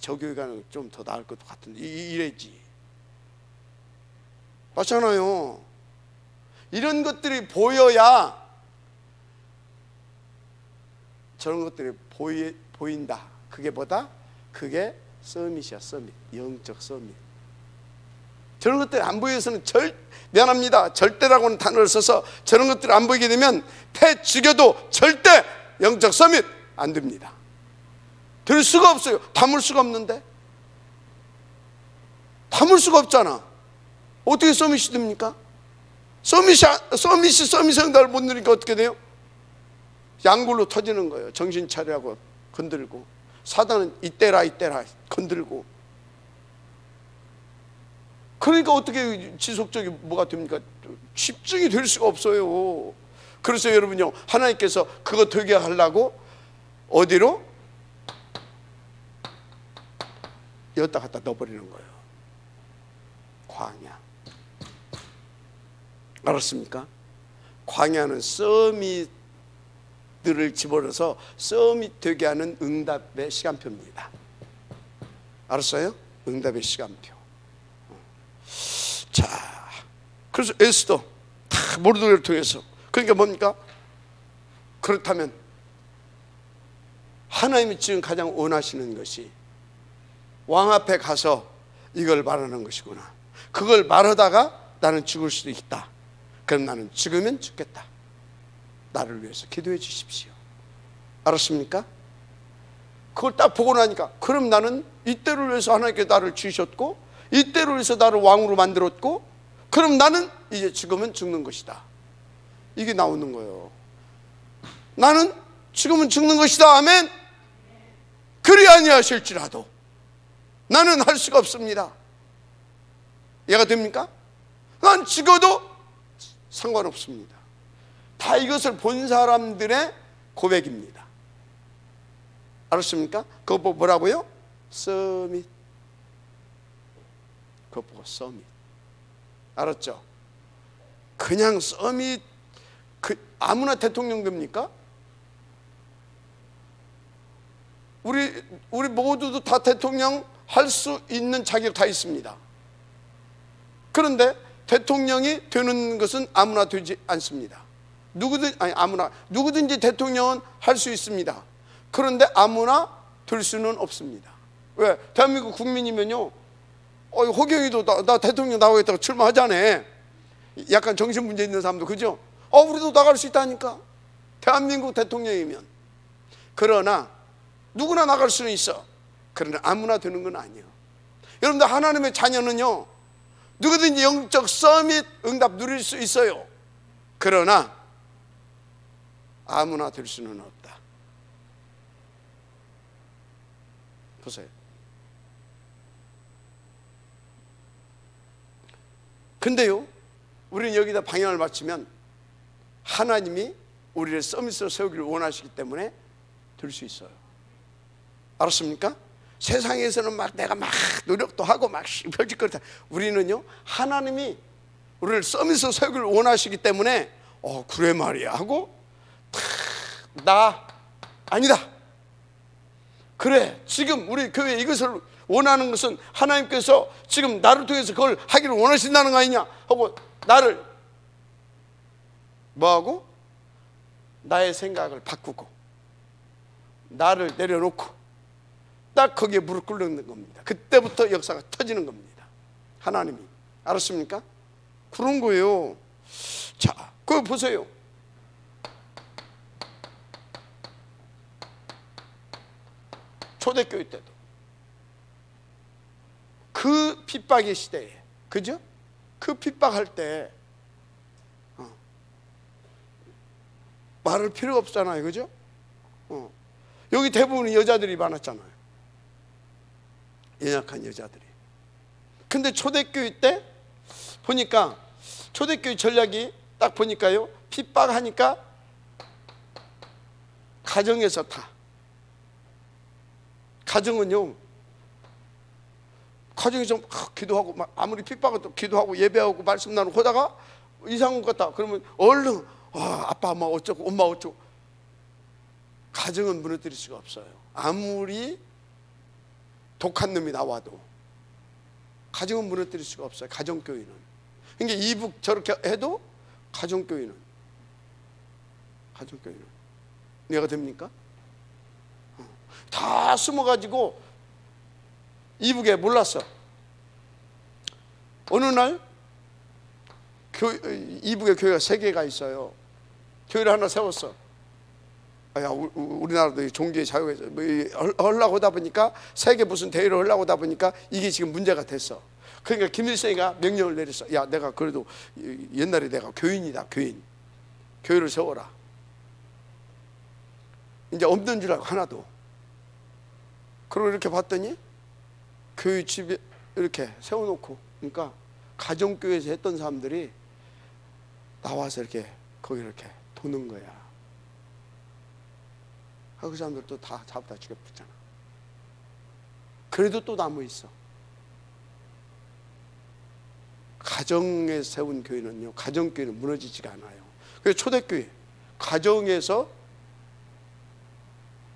저 교회가 좀 더 나을 것 같은데 이래지. 맞잖아요. 이런 것들이 보여야 저런 것들이 보인다. 그게 뭐다? 그게 서밋이야. 서밋. 영적 서밋. 저런 것들이 안 보여서는 미안합니다, 절대라고는 단어를 써서 저런 것들이 안 보이게 되면 패 죽여도 절대 영적 서밋 안 됩니다. 될 수가 없어요. 담을 수가 없는데. 담을 수가 없잖아. 어떻게 서밋이 됩니까? 서밋이 응답을 못 누리니까 어떻게 돼요? 양굴로 터지는 거예요. 정신 차리라고 건들고, 사단은 이때라 건들고. 그러니까 어떻게 지속적이 뭐가 됩니까? 집중이 될 수가 없어요. 그래서 여러분요, 하나님께서 그거 되게 하려고 어디로? 여기다 갖다 넣어버리는 거예요. 광야. 알았습니까? 광야는 서밋들을 집어넣어서 서밋 되게 하는 응답의 시간표입니다. 알았어요? 응답의 시간표. 자, 그래서 에스더 다 모르드게를 통해서, 그러니까 뭡니까? 그렇다면 하나님이 지금 가장 원하시는 것이 왕 앞에 가서 이걸 말하는 것이구나. 그걸 말하다가 나는 죽을 수도 있다. 그럼 나는 죽으면 죽겠다. 나를 위해서 기도해 주십시오. 알았습니까? 그걸 딱 보고 나니까, 그럼 나는 이때를 위해서 하나님께 나를 주셨고, 이때를 위해서 나를 왕으로 만들었고, 그럼 나는 이제 죽으면 죽는 것이다. 이게 나오는 거예요. 나는 죽으면 죽는 것이다. 아멘. 그리 아니하실지라도 나는 할 수가 없습니다. 이해가 됩니까? 난 죽어도 상관없습니다. 다 이것을 본 사람들의 고백입니다. 알았습니까? 그거 뭐라고요? 서밋. 그거 보고 서밋. 알았죠? 그냥 서밋, 아무나 대통령 됩니까? 우리 모두도 다 대통령 할 수 있는 자격 다 있습니다. 그런데 대통령이 되는 것은 아무나 되지 않습니다. 누구든지 대통령은 할 수 있습니다. 그런데 아무나 될 수는 없습니다. 왜? 대한민국 국민이면요, 호경이도 나 대통령 나오겠다고 출마하자네. 약간 정신문제 있는 사람도, 그죠? 우리도 나갈 수 있다니까, 대한민국 대통령이면. 그러나 누구나 나갈 수는 있어. 그러나 아무나 되는 건 아니에요. 여러분들, 하나님의 자녀는요, 누구든지 영적 서밋 응답 누릴 수 있어요. 그러나 아무나 될 수는 없다. 보세요. 근데요, 우리는 여기다 방향을 맞추면 하나님이 우리를 서밋으로 세우기를 원하시기 때문에 될 수 있어요. 알았습니까? 세상에서는 내가 노력도 하고 별짓거리다. 우리는요, 하나님이 우리를 서밋으로 세우기를 원하시기 때문에 그래 말이야 하고 나 아니다. 그래, 지금 우리 교회 이것을 원하는 것은 하나님께서 지금 나를 통해서 그걸 하기를 원하신다는 거 아니냐 하고, 나를 뭐하고? 나의 생각을 바꾸고 나를 내려놓고 딱 거기에 무릎 꿇는 겁니다. 그때부터 역사가 터지는 겁니다. 하나님이. 알았습니까? 그런 거예요. 자, 그거 보세요. 초대교회 때도 그 핍박의 시대에, 그죠? 그 핍박할 때 말할 필요가 없잖아요, 그죠? 여기 대부분 여자들이 많았잖아요. 연약한 여자들이. 근데 초대교회 때 보니까, 초대교회 전략이 딱 보니까요, 핍박하니까 가정에서 다. 가정은요, 가정에서 기도하고, 아무리 핍박해도 기도하고 예배하고 말씀 나누고 하다가 이상한 것 같다 그러면 얼른 아빠 엄마 어쩌고 엄마 어쩌고. 가정은 무너뜨릴 수가 없어요. 아무리 독한 놈이 나와도 가정은 무너뜨릴 수가 없어요. 가정교회는. 그러니까 이북 저렇게 해도 가정교회는 내가 됩니까? 다 숨어가지고 이북에 몰랐어. 어느 날 이북에 교회가 3개가 있어요. 교회를 하나 세웠어. 야, 우리나라도 종교의 자유가 하려고 하다 보니까 세계 무슨 대회를 하려고 하다 보니까 이게 지금 문제가 됐어. 그러니까 김일성이가 명령을 내렸어. 야, 내가 그래도 옛날에 내가 교인이다. 교회를 세워라. 이제 없는 줄 알고 하나도. 그리고 이렇게 봤더니 교회 집에 이렇게 세워놓고, 그러니까 가정교회에서 했던 사람들이 나와서 이렇게 거기 이렇게 도는 거야. 그 사람들도 다 잡아다 죽여버렸잖아. 그래도 또 남아 있어. 가정에 세운 교회는요, 가정교회는 무너지지가 않아요. 그래서 초대교회 가정에서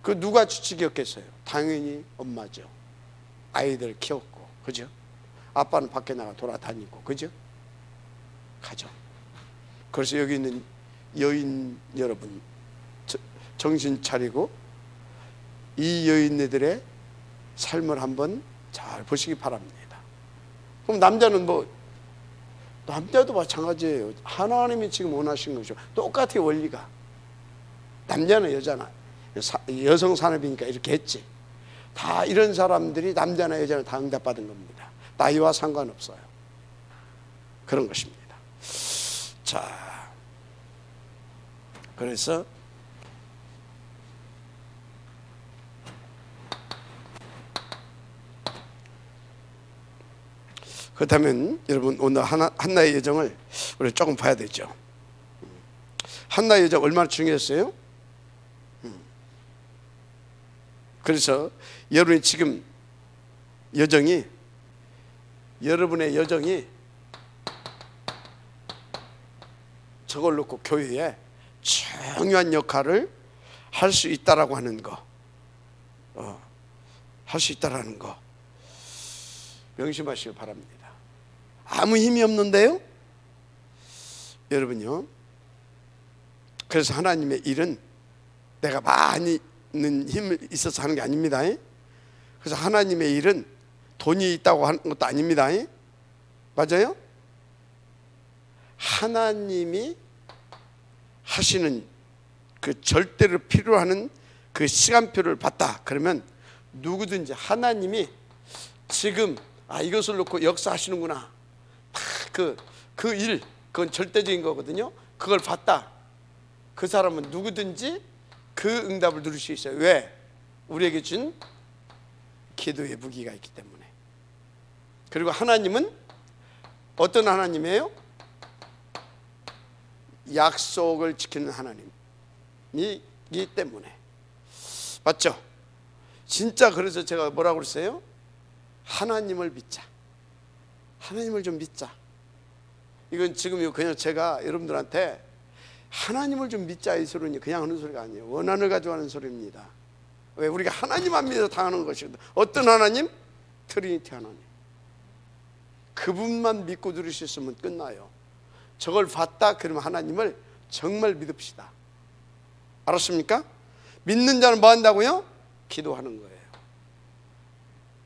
그 누가 주치기였겠어요? 당연히 엄마죠. 아이들 키웠고, 그죠? 아빠는 밖에 나가 돌아다니고, 그죠? 가정. 그래서 여기 있는 여인 여러분, 정신 차리고 이 여인네들의 삶을 한번 잘 보시기 바랍니다. 그럼 남자는 남자도 마찬가지예요. 하나님이 지금 원하신 것이죠. 똑같아요, 원리가. 남자는 여자나 여성 산업이니까 이렇게 했지. 다 이런 사람들이 남자나 여자나 다 응답받은 겁니다. 나이와 상관없어요. 그런 것입니다. 자, 그래서 그렇다면 여러분, 오늘 한나의 여정을 우리 조금 봐야 되죠. 한나의 여정 얼마나 중요했어요? 그래서 여러분이 지금 여러분의 여정이 저걸 놓고 교회에 중요한 역할을 할 수 있다라고 하는 거, 할 수 있다라는 거 명심하시기 바랍니다. 아무 힘이 없는데요, 여러분요. 그래서 하나님의 일은 내가 많이 힘이 있어서 하는 게 아닙니다. 그래서 하나님의 일은 돈이 있다고 하는 것도 아닙니다. 맞아요? 하나님이 하시는 그 절대로 필요하는 그 시간표를 봤다 그러면 누구든지 하나님이 지금 이것을 놓고 역사하시는구나, 그 일, 그건 절대적인 거거든요. 그걸 봤다, 그 사람은 누구든지 그 응답을 누릴 수 있어요. 왜? 우리에게 준 기도의 무기가 있기 때문에. 그리고 하나님은 어떤 하나님이에요? 약속을 지키는 하나님이기 때문에. 맞죠? 진짜. 그래서 제가 뭐라고 그랬어요? 하나님을 믿자. 하나님을 좀 믿자. 이건 지금 그냥 제가 여러분들한테 하나님을 좀 믿자 이 소리는 그냥 하는 소리가 아니에요. 원한을 가지고 하는 소리입니다. 왜? 우리가 하나님 안 믿어서 당하는 것이거든. 어떤 하나님? 트리니티 하나님. 그분만 믿고 누릴 수 있으면 끝나요. 저걸 봤다 그러면 하나님을 정말 믿읍시다. 알았습니까? 믿는 자는 뭐 한다고요? 기도하는 거예요.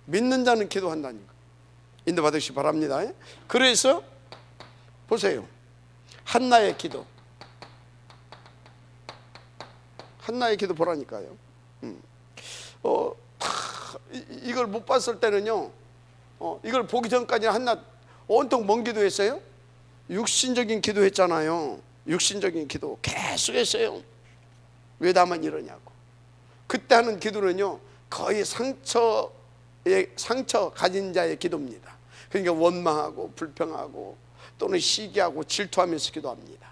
믿는 자는 기도한다니까. 인도 받으시기 바랍니다. 그래서 보세요, 한나의 기도, 한나의 기도 보라니까요. 이걸 못 봤을 때는요, 이걸 보기 전까지는 한나 온통 뭔 기도했어요? 육신적인 기도했잖아요. 육신적인 기도 계속 했어요. 왜 나만 이러냐고. 그때 하는 기도는요, 거의 상처 가진 자의 기도입니다. 그러니까 원망하고 불평하고 또는 시기하고 질투하면서 기도합니다.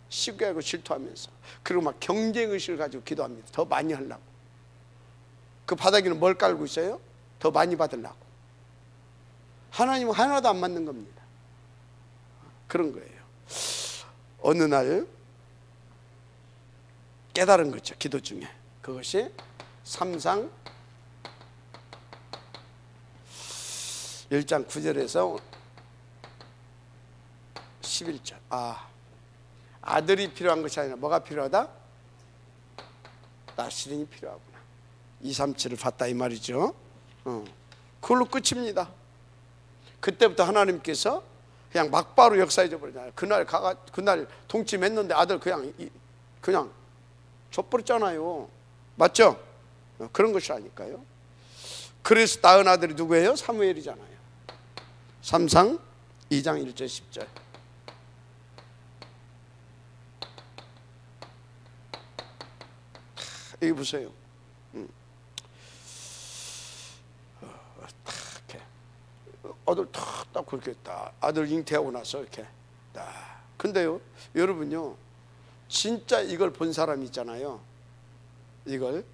시기하고 질투하면서. 그리고 막 경쟁의식을 가지고 기도합니다. 더 많이 하려고. 그 바닥에는 뭘 깔고 있어요? 더 많이 받으려고. 하나님은 하나도 안 맞는 겁니다. 그런 거예요. 어느 날 깨달은 거죠, 기도 중에. 그것이 3상 1장 9절에서 11절. 아들이 필요한 것이 아니라 뭐가 필요하다? 나시린이 필요하구나. 2, 3, 7을 봤다 이 말이죠. 그걸로 끝입니다. 그때부터 하나님께서 그냥 막바로 역사해 버리잖아요. 그날 동침했는데 아들 그냥 줘버렸잖아요. 맞죠? 그런 것이 아닐까요? 그래서 낳은 아들이 누구예요? 사무엘이잖아요. 3상 2장 1절 10절. 여기 보세요. 이렇게 아들 딱 그렇게 딱 아들 잉태하고 나서 이렇게 딱. 근데요, 여러분요, 진짜 이걸 본 사람이 있잖아요. 이걸.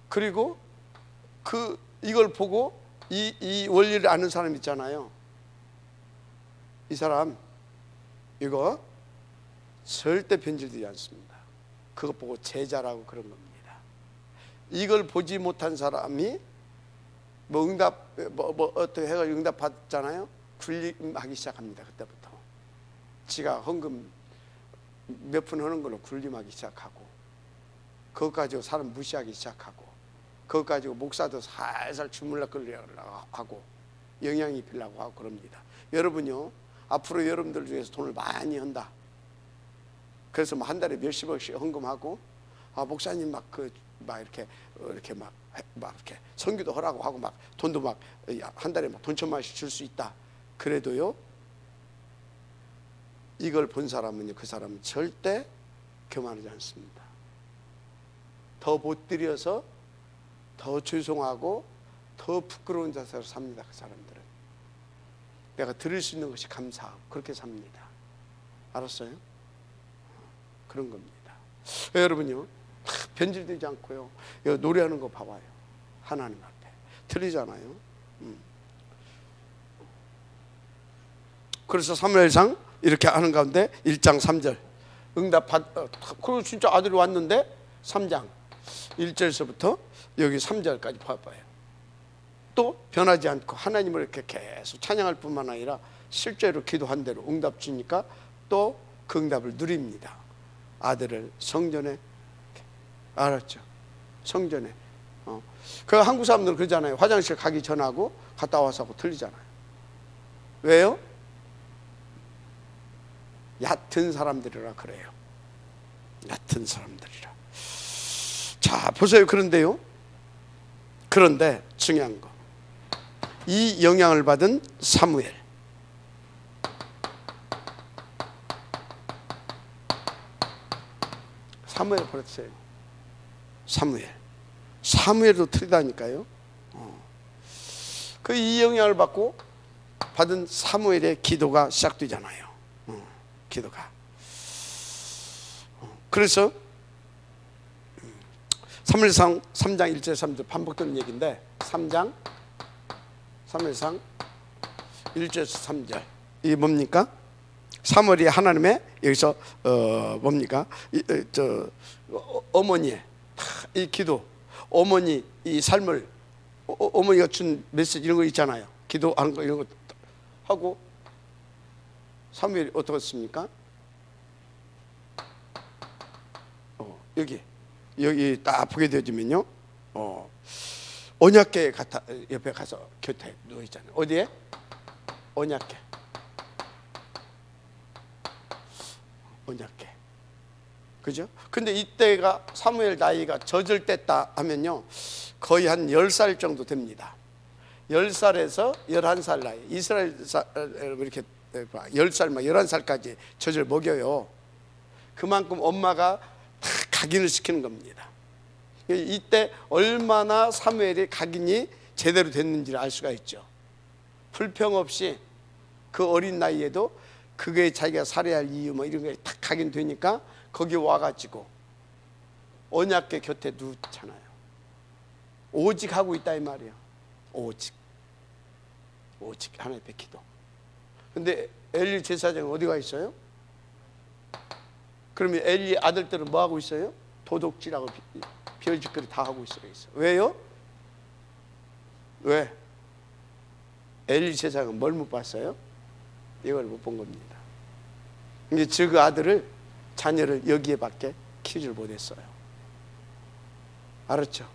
그리고 이걸 보고 이 원리를 아는 사람 있잖아요. 이 사람 이거 절대 변질되지 않습니다. 그것 보고 제자라고 그런 겁니다. 이걸 보지 못한 사람이 어떻게 해가지고 응답 받잖아요. 굴림하기 시작합니다. 그때부터 지가 헌금 몇 푼 하는 걸로 굴림하기 시작하고, 그것 가지고 사람 무시하기 시작하고, 그것 가지고 목사도 살살 주물럭거리려고 하고 영향이 입히려고 하고 그럽니다. 여러분요, 앞으로 여러분들 중에서 돈을 많이 한다. 그래서 한 달에 몇십억씩 헌금하고, 목사님 막 이렇게 선교도 하라고 하고 막 돈도 막 한 달에 막 돈 1,000만원씩 줄 수 있다. 그래도요, 이걸 본 사람은요, 그 사람은 절대 교만하지 않습니다. 더 못 드려서 더 죄송하고 더 부끄러운 자세로 삽니다. 그 사람들은 내가 드릴 수 있는 것이 감사하고 그렇게 삽니다. 알았어요? 그런 겁니다. 여러분요, 변질되지 않고요, 노래하는 거 봐봐요. 하나님 앞에 틀리잖아요. 그래서 사무엘상 이렇게 하는 가운데 1장 3절 그리고 진짜 아들이 왔는데 3장 1절에서부터 여기 3절까지 봐봐요. 또 변하지 않고 하나님을 이렇게 계속 찬양할 뿐만 아니라 실제로 기도한 대로 응답 주니까 또 그 응답을 누립니다. 아들을 성전에, 알았죠? 성전에. 그 한국 사람들은 그러잖아요. 화장실 가기 전하고 갔다 와서 하고 틀리잖아요. 왜요? 얕은 사람들이라 그래요. 얕은 사람들이라. 자, 보세요. 그런데 중요한 거, 이 영향을 받은 사무엘, 보냈어요. 사무엘도 틀리다니까요. 그 이 영향을 받은 사무엘의 기도가 시작되잖아요. 기도가. 그래서 사무엘상 3장 1절 3절 반복되는 얘기인데, 사무엘상 1절 3절 이게 뭡니까? 사무엘이 하나님의 여기서 뭡니까? 어머니의 이 기도, 어머니 이 삶을, 어머니가 준 메시지 이런 거 있잖아요. 기도하는 거 이런 거 하고 사무엘이 어떻습니까? 여기 딱 보게 되어지면요, 언약궤 옆에 가서 곁에 누워 있잖아요. 어디에? 언약궤. 그죠? 근데 이때가 사무엘 나이가 젖을 뗐다 하면요, 거의 한 10살 정도 됩니다. 10살에서 11살 나이. 이스라엘 이렇게 10살, 11살까지 젖을 먹여요. 그만큼 엄마가 다 각인을 시키는 겁니다. 이때 얼마나 사무엘이 각인이 제대로 됐는지를 알 수가 있죠. 불평 없이 그 어린 나이에도 그게 자기가 살해할 이유 이런 게 다 각인되니까 거기 와가지고 언약궤 곁에 누잖아요. 오직 하고 있다 이 말이에요. 오직 하나님의 기도. 근데 엘리 제사장은 어디가 있어요? 그러면 엘리 아들들은 뭐 하고 있어요? 도둑질하고 별짓거리 다 하고 있어요. 왜요? 왜? 엘리 제사장은 뭘 못 봤어요? 이걸 못 본 겁니다. 이제 그 아들을, 자녀를 여기에밖에 키우질 못했어요. 알았죠?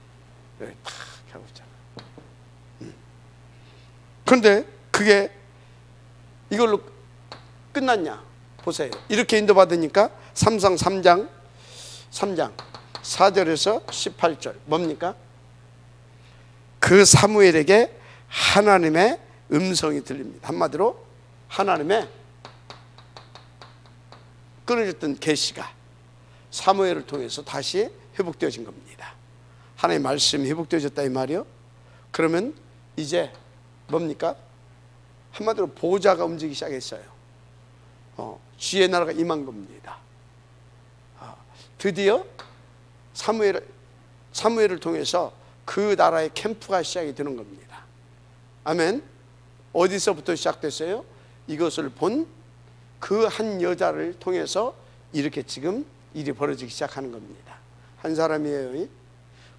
여기 탁 하고 있잖아. 그런데 그게 이걸로 끝났냐? 보세요. 이렇게 인도받으니까 삼상 3장 4절에서 18절 뭡니까? 그 사무엘에게 하나님의 음성이 들립니다. 한마디로 하나님의 끊어졌던 계시가 사무엘을 통해서 다시 회복되어진 겁니다. 하나님의 말씀이 회복되어졌다 이 말이요. 그러면 이제 뭡니까? 한마디로 보좌가 움직이기 시작했어요. 주의 나라가 임한 겁니다. 드디어 사무엘을 통해서 그 나라의 캠프가 시작이 되는 겁니다. 아멘. 어디서부터 시작됐어요? 이것을 본 그 한 여자를 통해서 이렇게 지금 일이 벌어지기 시작하는 겁니다. 한 사람이에요.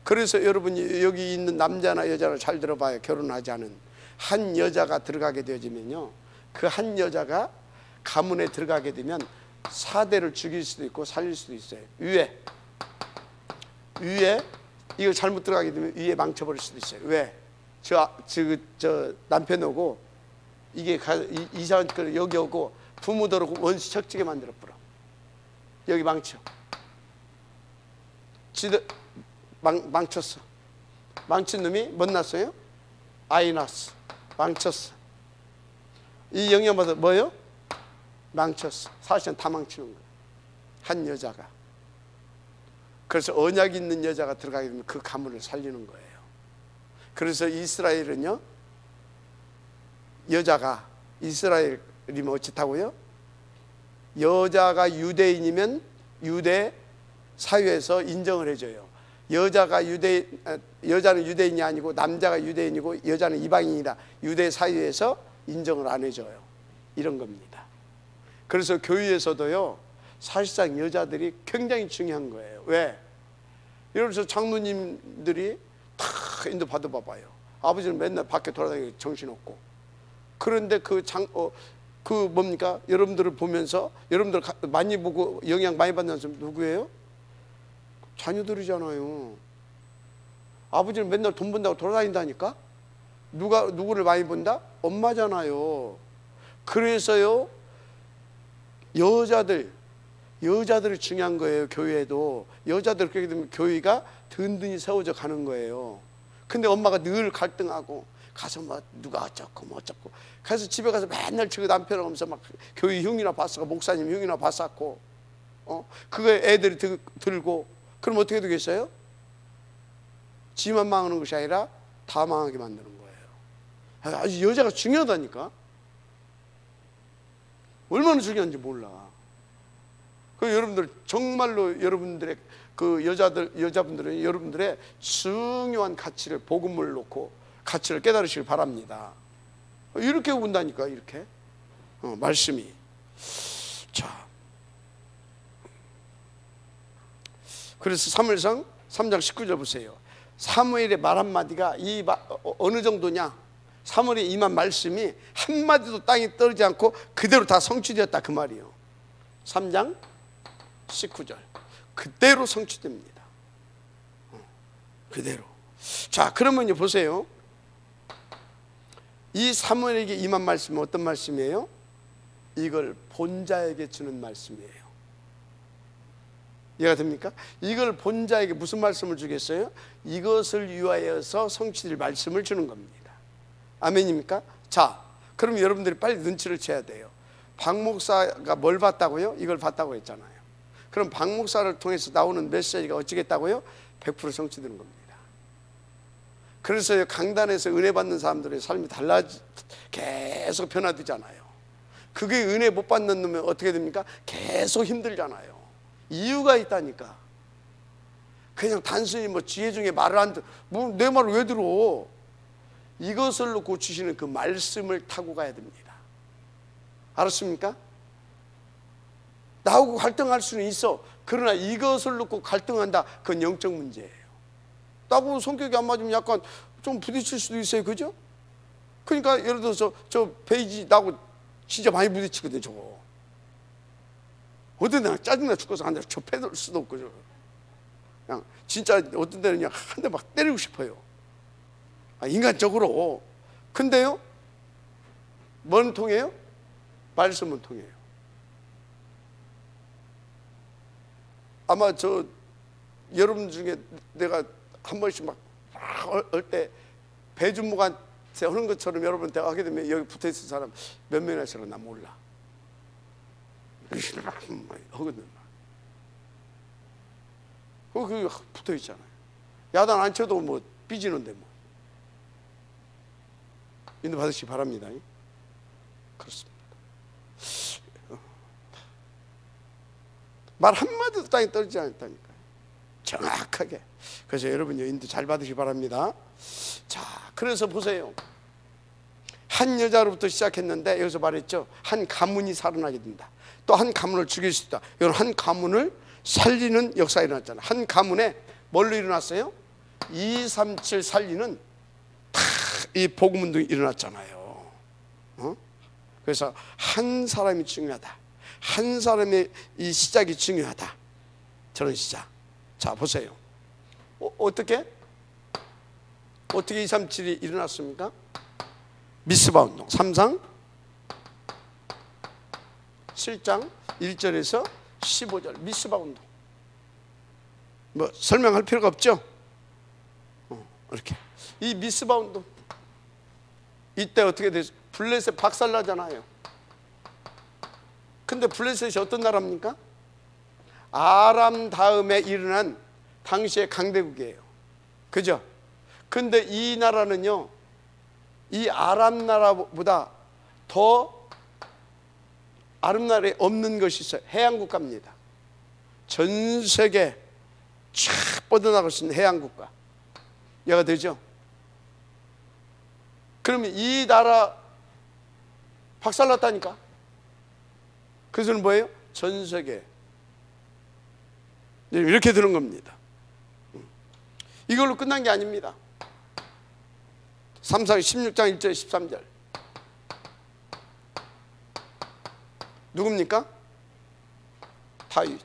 그래서 여러분이 여기 있는 남자나 여자를 잘 들어봐요. 결혼하지 않은 한 여자가 들어가게 되어지면요, 그 한 여자가 가문에 들어가게 되면 사대를 죽일 수도 있고 살릴 수도 있어요. 위에 이거 잘못 들어가게 되면 위에 망쳐버릴 수도 있어요. 왜? 저 남편하고 이게 이상한 걸 여기 오고 부모들하고 원수 척지게 만들어 버려. 여기 망쳐. 망쳤어. 망친 놈이 못 났어요? 아이 낳았어. 망쳤어. 이 영향받아 뭐예요? 망쳤어. 사실은 다 망치는 거예요. 한 여자가. 그래서 언약 있는 여자가 들어가게 되면 그 가문을 살리는 거예요. 그래서 이스라엘은요, 여자가 이스라엘이면 어찌다고요? 여자가 유대인이면 유대 사회에서 인정을 해줘요. 여자는 유대인이 아니고 남자가 유대인이고 여자는 이방인이다. 유대 사회에서 인정을 안 해줘요. 이런 겁니다. 그래서 교회에서도요, 사실상 여자들이 굉장히 중요한 거예요. 왜? 예를 들어서 장로님들이 다 인도 받아봐봐요. 아버지는 맨날 밖에 돌아다니고 정신없고. 그런데 뭡니까? 여러분들을 보면서 여러분들 많이 보고 영향 많이 받는 사람 누구예요? 자녀들이잖아요. 아버지는 맨날 돈 번다고 돌아다닌다니까? 누구를 많이 본다? 엄마잖아요. 그래서요, 여자들이 중요한 거예요. 교회에도 여자들 그렇게 되면 교회가 든든히 세워져 가는 거예요. 근데 엄마가 늘 갈등하고 가서 뭐 누가 어쩌고 뭐 어쩌고, 그래서 집에 가서 맨날 저 남편하고 하면서 막 교회 흉이나 봤었고 목사님 흉이나 봤었고, 그거 애들이 들고 그럼 어떻게 되겠어요? 지만 망하는 것이 아니라 다 망하게 만드는 거예요. 아주 여자가 중요하다니까. 얼마나 중요한지 몰라. 그 여러분들 정말로 여러분들의 그 여자분들은 여러분들의 중요한 가치를, 복음을 놓고 가치를 깨달으시길 바랍니다. 이렇게 본다니까, 이렇게. 말씀이. 자. 그래서 사무엘상 3장 19절 보세요. 사무엘의 말 한마디가 어느 정도냐? 사무엘에 임한 말씀이 한마디도 땅에 떨어지지 않고 그대로 다 성취되었다, 그 말이에요. 3장 19절. 그대로 성취됩니다. 그대로. 자, 그러면요, 보세요. 이 사무엘에게 임한 말씀은 어떤 말씀이에요? 이걸 본 자에게 주는 말씀이에요. 이해가 됩니까? 이걸 본 자에게 무슨 말씀을 주겠어요? 이것을 위하여서 성취될 말씀을 주는 겁니다. 아멘입니까? 자, 그럼 여러분들이 빨리 눈치를 채야 돼요. 박 목사가 뭘 봤다고요? 이걸 봤다고 했잖아요. 그럼 박 목사를 통해서 나오는 메시지가 어찌겠다고요? 100% 성취되는 겁니다. 그래서 강단에서 은혜 받는 사람들의 삶이 계속 변화되잖아요. 그게 은혜 못 받는 놈은 어떻게 됩니까? 계속 힘들잖아요. 이유가 있다니까. 그냥 단순히 뭐 지혜 중에 말을 안 듣, 뭐 내 말을 왜 들어? 이것을 놓고 주시는 그 말씀을 타고 가야 됩니다. 알았습니까? 나하고 갈등할 수는 있어. 그러나 이것을 놓고 갈등한다, 그건 영적 문제예요. 나하고 성격이 안 맞으면 약간 좀 부딪힐 수도 있어요. 그죠? 그러니까 예를 들어서 저 베이지 나하고 진짜 많이 부딪히거든요, 저거. 어떤 데는 짜증나 죽어서 한 대 접해둘 수도 없고, 그냥 진짜 어떤 데는 그냥 한 대 막 때리고 싶어요. 인간적으로. 근데요, 뭔 통해요? 말씀은 통해요. 아마 여러분 중에 내가 한 번씩 막 할 때 배준무한테 하는 것처럼 여러분 대화하게 되면 여기 붙어 있는 사람 몇 명이나 있을까 나 몰라. 하거든. 그게 붙어 있잖아요. 야단 안 쳐도 뭐 삐지는데 뭐. 인도 받으시기 바랍니다. 그렇습니다. 말 한마디도 땅에 떨어지지 않았다니까요. 정확하게. 그래서 여러분 인도 잘 받으시기 바랍니다. 자, 그래서 보세요. 한 여자로부터 시작했는데 여기서 말했죠. 한 가문이 살아나게 된다. 또 한 가문을 죽일 수 있다. 이건 한 가문을 살리는 역사가 일어났잖아요. 한 가문에 뭘로 일어났어요? 237 살리는 이 복음 운동이 일어났잖아요. 그래서 한 사람이 중요하다. 한 사람의 이 시작이 중요하다. 저런 시작. 자, 보세요. 어떻게 237이 일어났습니까? 미스바 운동 3장 7장 1절에서 15절 미스바 운동. 뭐 설명할 필요가 없죠? 이렇게 이 미스바 운동 이때 어떻게 됐어요? 블레셋 박살나잖아요. 근데 블레셋이 어떤 나라입니까? 아람 다음에 일어난 당시의 강대국이에요. 그죠? 근데 이 나라는요, 이 아람 나라보다 더 아람 나라에 없는 것이 있어요. 해양국가입니다. 전 세계 쫙 뻗어나갈 수 있는 해양국가. 이해가 되죠? 그러면 이 나라 박살났다니까? 그래서 뭐예요? 전 세계 이렇게 되는 겁니다. 이걸로 끝난 게 아닙니다. 3상 16장 1절 13절 누굽니까? 다윗.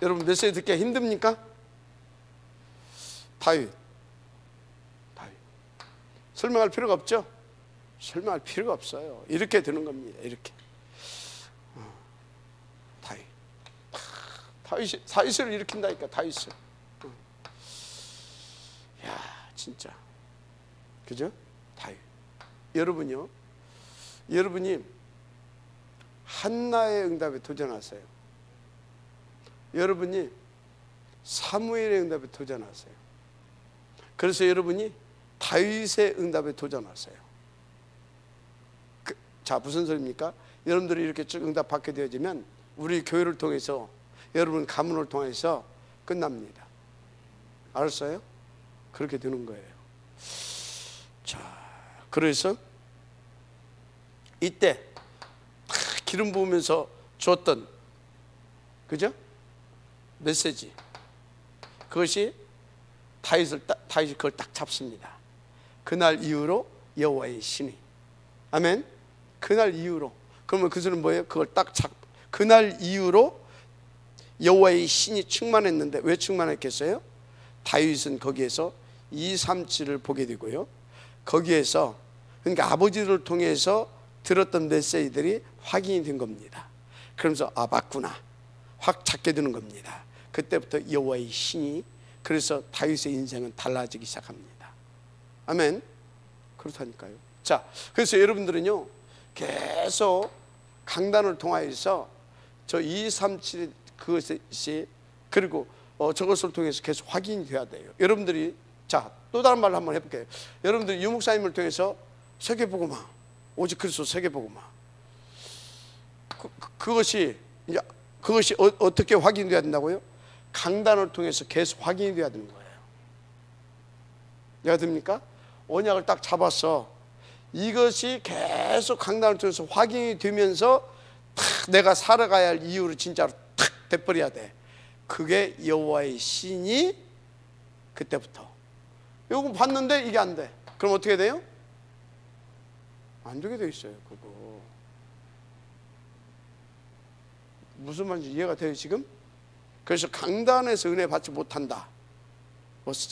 여러분 메시지 듣기 힘듭니까? 다윗. 설명할 필요가 없죠? 설명할 필요가 없어요. 이렇게 되는 겁니다. 이렇게. 다윗을 일으킨다니까. 다윗을. 야, 진짜. 그죠? 다윗. 여러분이 한나의 응답에 도전하세요. 여러분이 사무엘의 응답에 도전하세요. 그래서 여러분이 다윗의 응답에 도전하세요. 자, 무슨 소리입니까? 여러분들이 이렇게 쭉 응답 받게 되어지면 우리 교회를 통해서 여러분 가문을 통해서 끝납니다. 알았어요? 그렇게 되는 거예요. 자, 그래서 이때 기름 부으면서 줬던, 그죠? 메시지, 그것이 다윗이 그걸 딱 잡습니다. 그날 이후로 여호와의 신이, 아멘. 그날 이후로. 그러면 그 소리는 뭐예요? 그걸 딱 그날 이후로 여호와의 신이 충만했는데 왜 충만했겠어요? 다윗은 거기에서 237을 보게 되고요. 거기에서 그러니까 아버지를 통해서 들었던 메시지들이 확인이 된 겁니다. 그러면서 아, 맞구나 확 찾게 되는 겁니다. 그때부터 여호와의 신이, 그래서 다윗의 인생은 달라지기 시작합니다. 아멘. 그렇다니까요. 자, 그래서 여러분들은요 계속 강단을 통하여서 저 237 그것이, 그리고 저것을 통해서 계속 확인이 돼야 돼요. 여러분들이, 자, 또 다른 말을 한번 해볼게요. 여러분들이 유목사님을 통해서 세계복음화, 오직 그리스도 세계복음화, 그것이 어떻게 확인돼야 된다고요? 강단을 통해서 계속 확인이 돼야 되는 거예요. 이해가 됩니까? 언약을 딱 잡았어. 이것이 계속 강단을 통해서 확인이 되면서 탁 내가 살아가야 할 이유로 진짜로 탁 돼버려야 돼. 그게 여호와의 신이 그때부터. 요거 봤는데 이게 안 돼. 그럼 어떻게 돼요? 안 되게 돼 있어요. 그거 무슨 말인지 이해가 돼요 지금? 그래서 강단에서 은혜 받지 못한다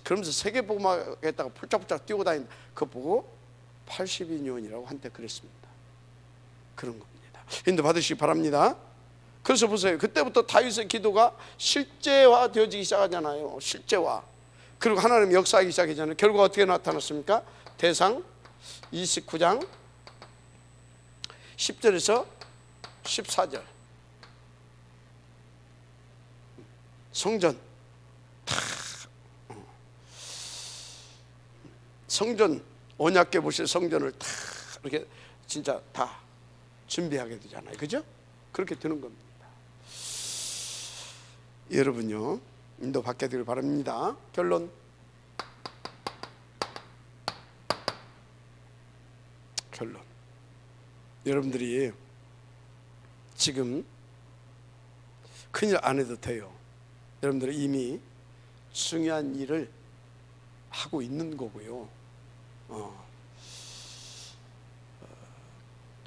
그러면서 세계복음화했다가 폴짝폴짝 뛰고 다닌다 그거 보고 82년이라고 한때 그랬습니다. 그런 겁니다. 인도 받으시기 바랍니다. 그래서 보세요. 그때부터 다윗의 기도가 실제화 되어지기 시작하잖아요. 실제화. 그리고 하나님 역사하기 시작하잖아요. 결과가 어떻게 나타났습니까? 대상 29장 10절에서 14절 성전 성전 언약궤 보실 성전을 다 이렇게 진짜 다 준비하게 되잖아요. 그죠? 그렇게 되는 겁니다. 여러분요 인도 받게 되길 바랍니다. 결론 여러분들이 지금 큰일 안 해도 돼요. 여러분들은 이미 중요한 일을 하고 있는 거고요.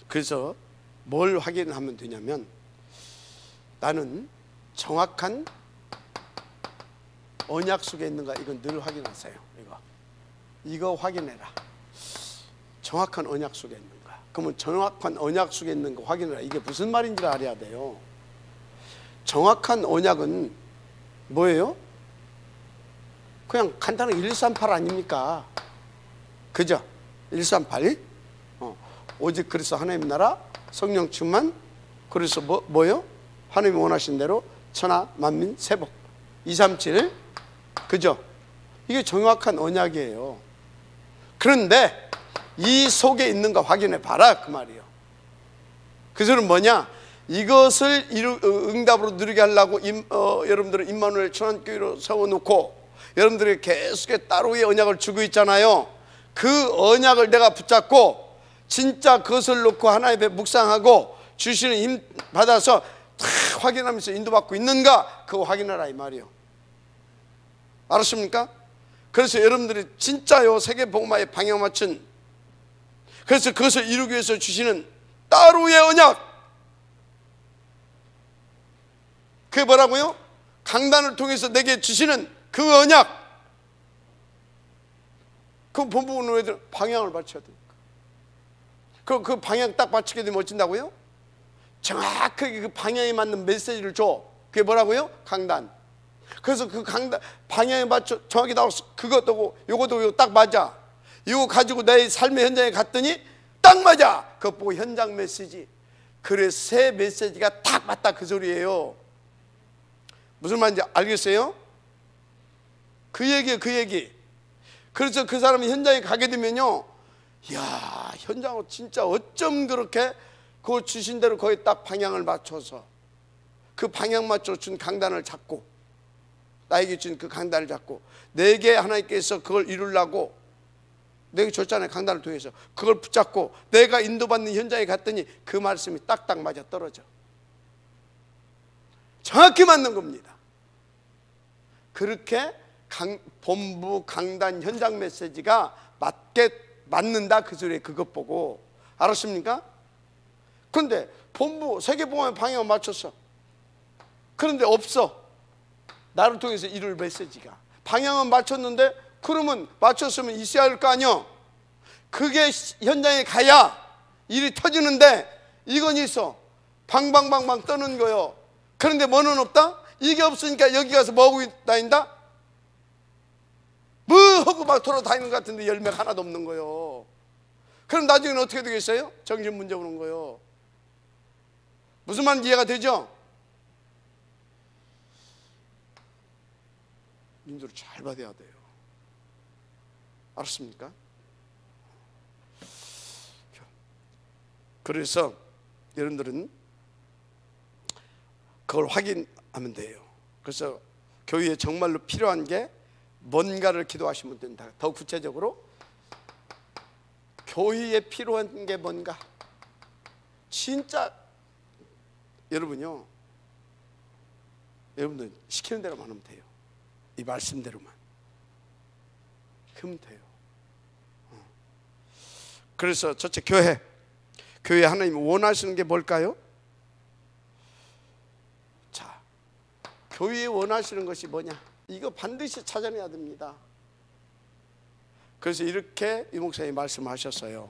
그래서 뭘 확인하면 되냐면 나는 정확한 언약 속에 있는가 이건 늘 확인하세요. 이거 확인해라. 정확한 언약 속에 있는가. 그러면 정확한 언약 속에 있는 거 확인해라. 이게 무슨 말인지를 알아야 돼요. 정확한 언약은 뭐예요? 그냥 간단하게 138 아닙니까? 그죠? 138 오직 그리스도 하나님 나라 성령 충만 그래서 뭐요? 하나님이 원하신 대로 천하 만민 세복 237 그죠? 이게 정확한 언약이에요. 그런데 이 속에 있는가 확인해 봐라 그 말이에요. 그 소리는 뭐냐? 이것을 응답으로 누리게 하려고 여러분들은 임마누엘 천안교회로 세워놓고 여러분들이 계속 따로의 언약을 주고 있잖아요. 그 언약을 내가 붙잡고 진짜 그것을 놓고 하나님 앞에 묵상하고 주시는 힘 받아서 다 확인하면서 인도받고 있는가 그거 확인하라 이 말이에요. 알았습니까? 그래서 여러분들이 진짜요 세계복음화에 방향 맞춘 그래서 그것을 이루기 위해서 주시는 따로의 언약 그게 뭐라고요? 강단을 통해서 내게 주시는 그 언약 그 본부는 왜 방향을 맞춰야 됩니까? 그 방향 딱 맞추게 되면 어쩐다고요? 정확하게 그 방향에 맞는 메시지를 줘. 그게 뭐라고요? 강단. 그래서 그 강단 방향에 맞춰 정확히 나와서 그것도 요것도 딱 맞아. 이거 가지고 내 삶의 현장에 갔더니 딱 맞아. 그거 보고 현장 메시지. 그래서 새 메시지가 딱 맞다 그 소리예요. 무슨 말인지 알겠어요? 그 얘기예요 그 얘기. 그래서 그 사람이 현장에 가게 되면요 이야 현장은 진짜 어쩜 그렇게 그 주신 대로 거기 딱 방향을 맞춰서 그 방향 맞춰 준 강단을 잡고 나에게 준 그 강단을 잡고 내게 하나님께서 그걸 이루려고 내게 줬잖아요. 강단을 통해서 그걸 붙잡고 내가 인도받는 현장에 갔더니 그 말씀이 딱딱 맞아 떨어져. 정확히 맞는 겁니다. 그렇게 본부 강단 현장 메시지가 맞는다 그 소리에 그것 보고 알았습니까? 그런데 본부 세계복음의 방향을 맞췄어. 그런데 없어. 나를 통해서 이룰 메시지가 방향은 맞췄는데 그러면 맞췄으면 있어야 할 거 아니야. 그게 현장에 가야 일이 터지는데 이건 있어. 방방방방 떠는 거요. 그런데 뭐는 없다? 이게 없으니까 여기 가서 뭐 하고 다닌다? 뭐 하고 막 돌아다니는 것 같은데 열매가 하나도 없는 거요. 그럼 나중에는 어떻게 되겠어요? 정신 문제 오는 거요. 무슨 말인지 이해가 되죠? 인도를 잘 받아야 돼요. 알았습니까? 그래서 여러분들은 그걸 확인하면 돼요. 그래서 교회에 정말로 필요한 게 뭔가를 기도하시면 된다. 더 구체적으로 교회에 필요한 게 뭔가 진짜 여러분요 여러분들 시키는 대로만 하면 돼요. 이 말씀대로만 그러면 돼요. 그래서 첫째 교회 하나님이 원하시는 게 뭘까요? 교회에 원하시는 것이 뭐냐? 이거 반드시 찾아내야 됩니다. 그래서 이렇게 이 목사님이 말씀하셨어요.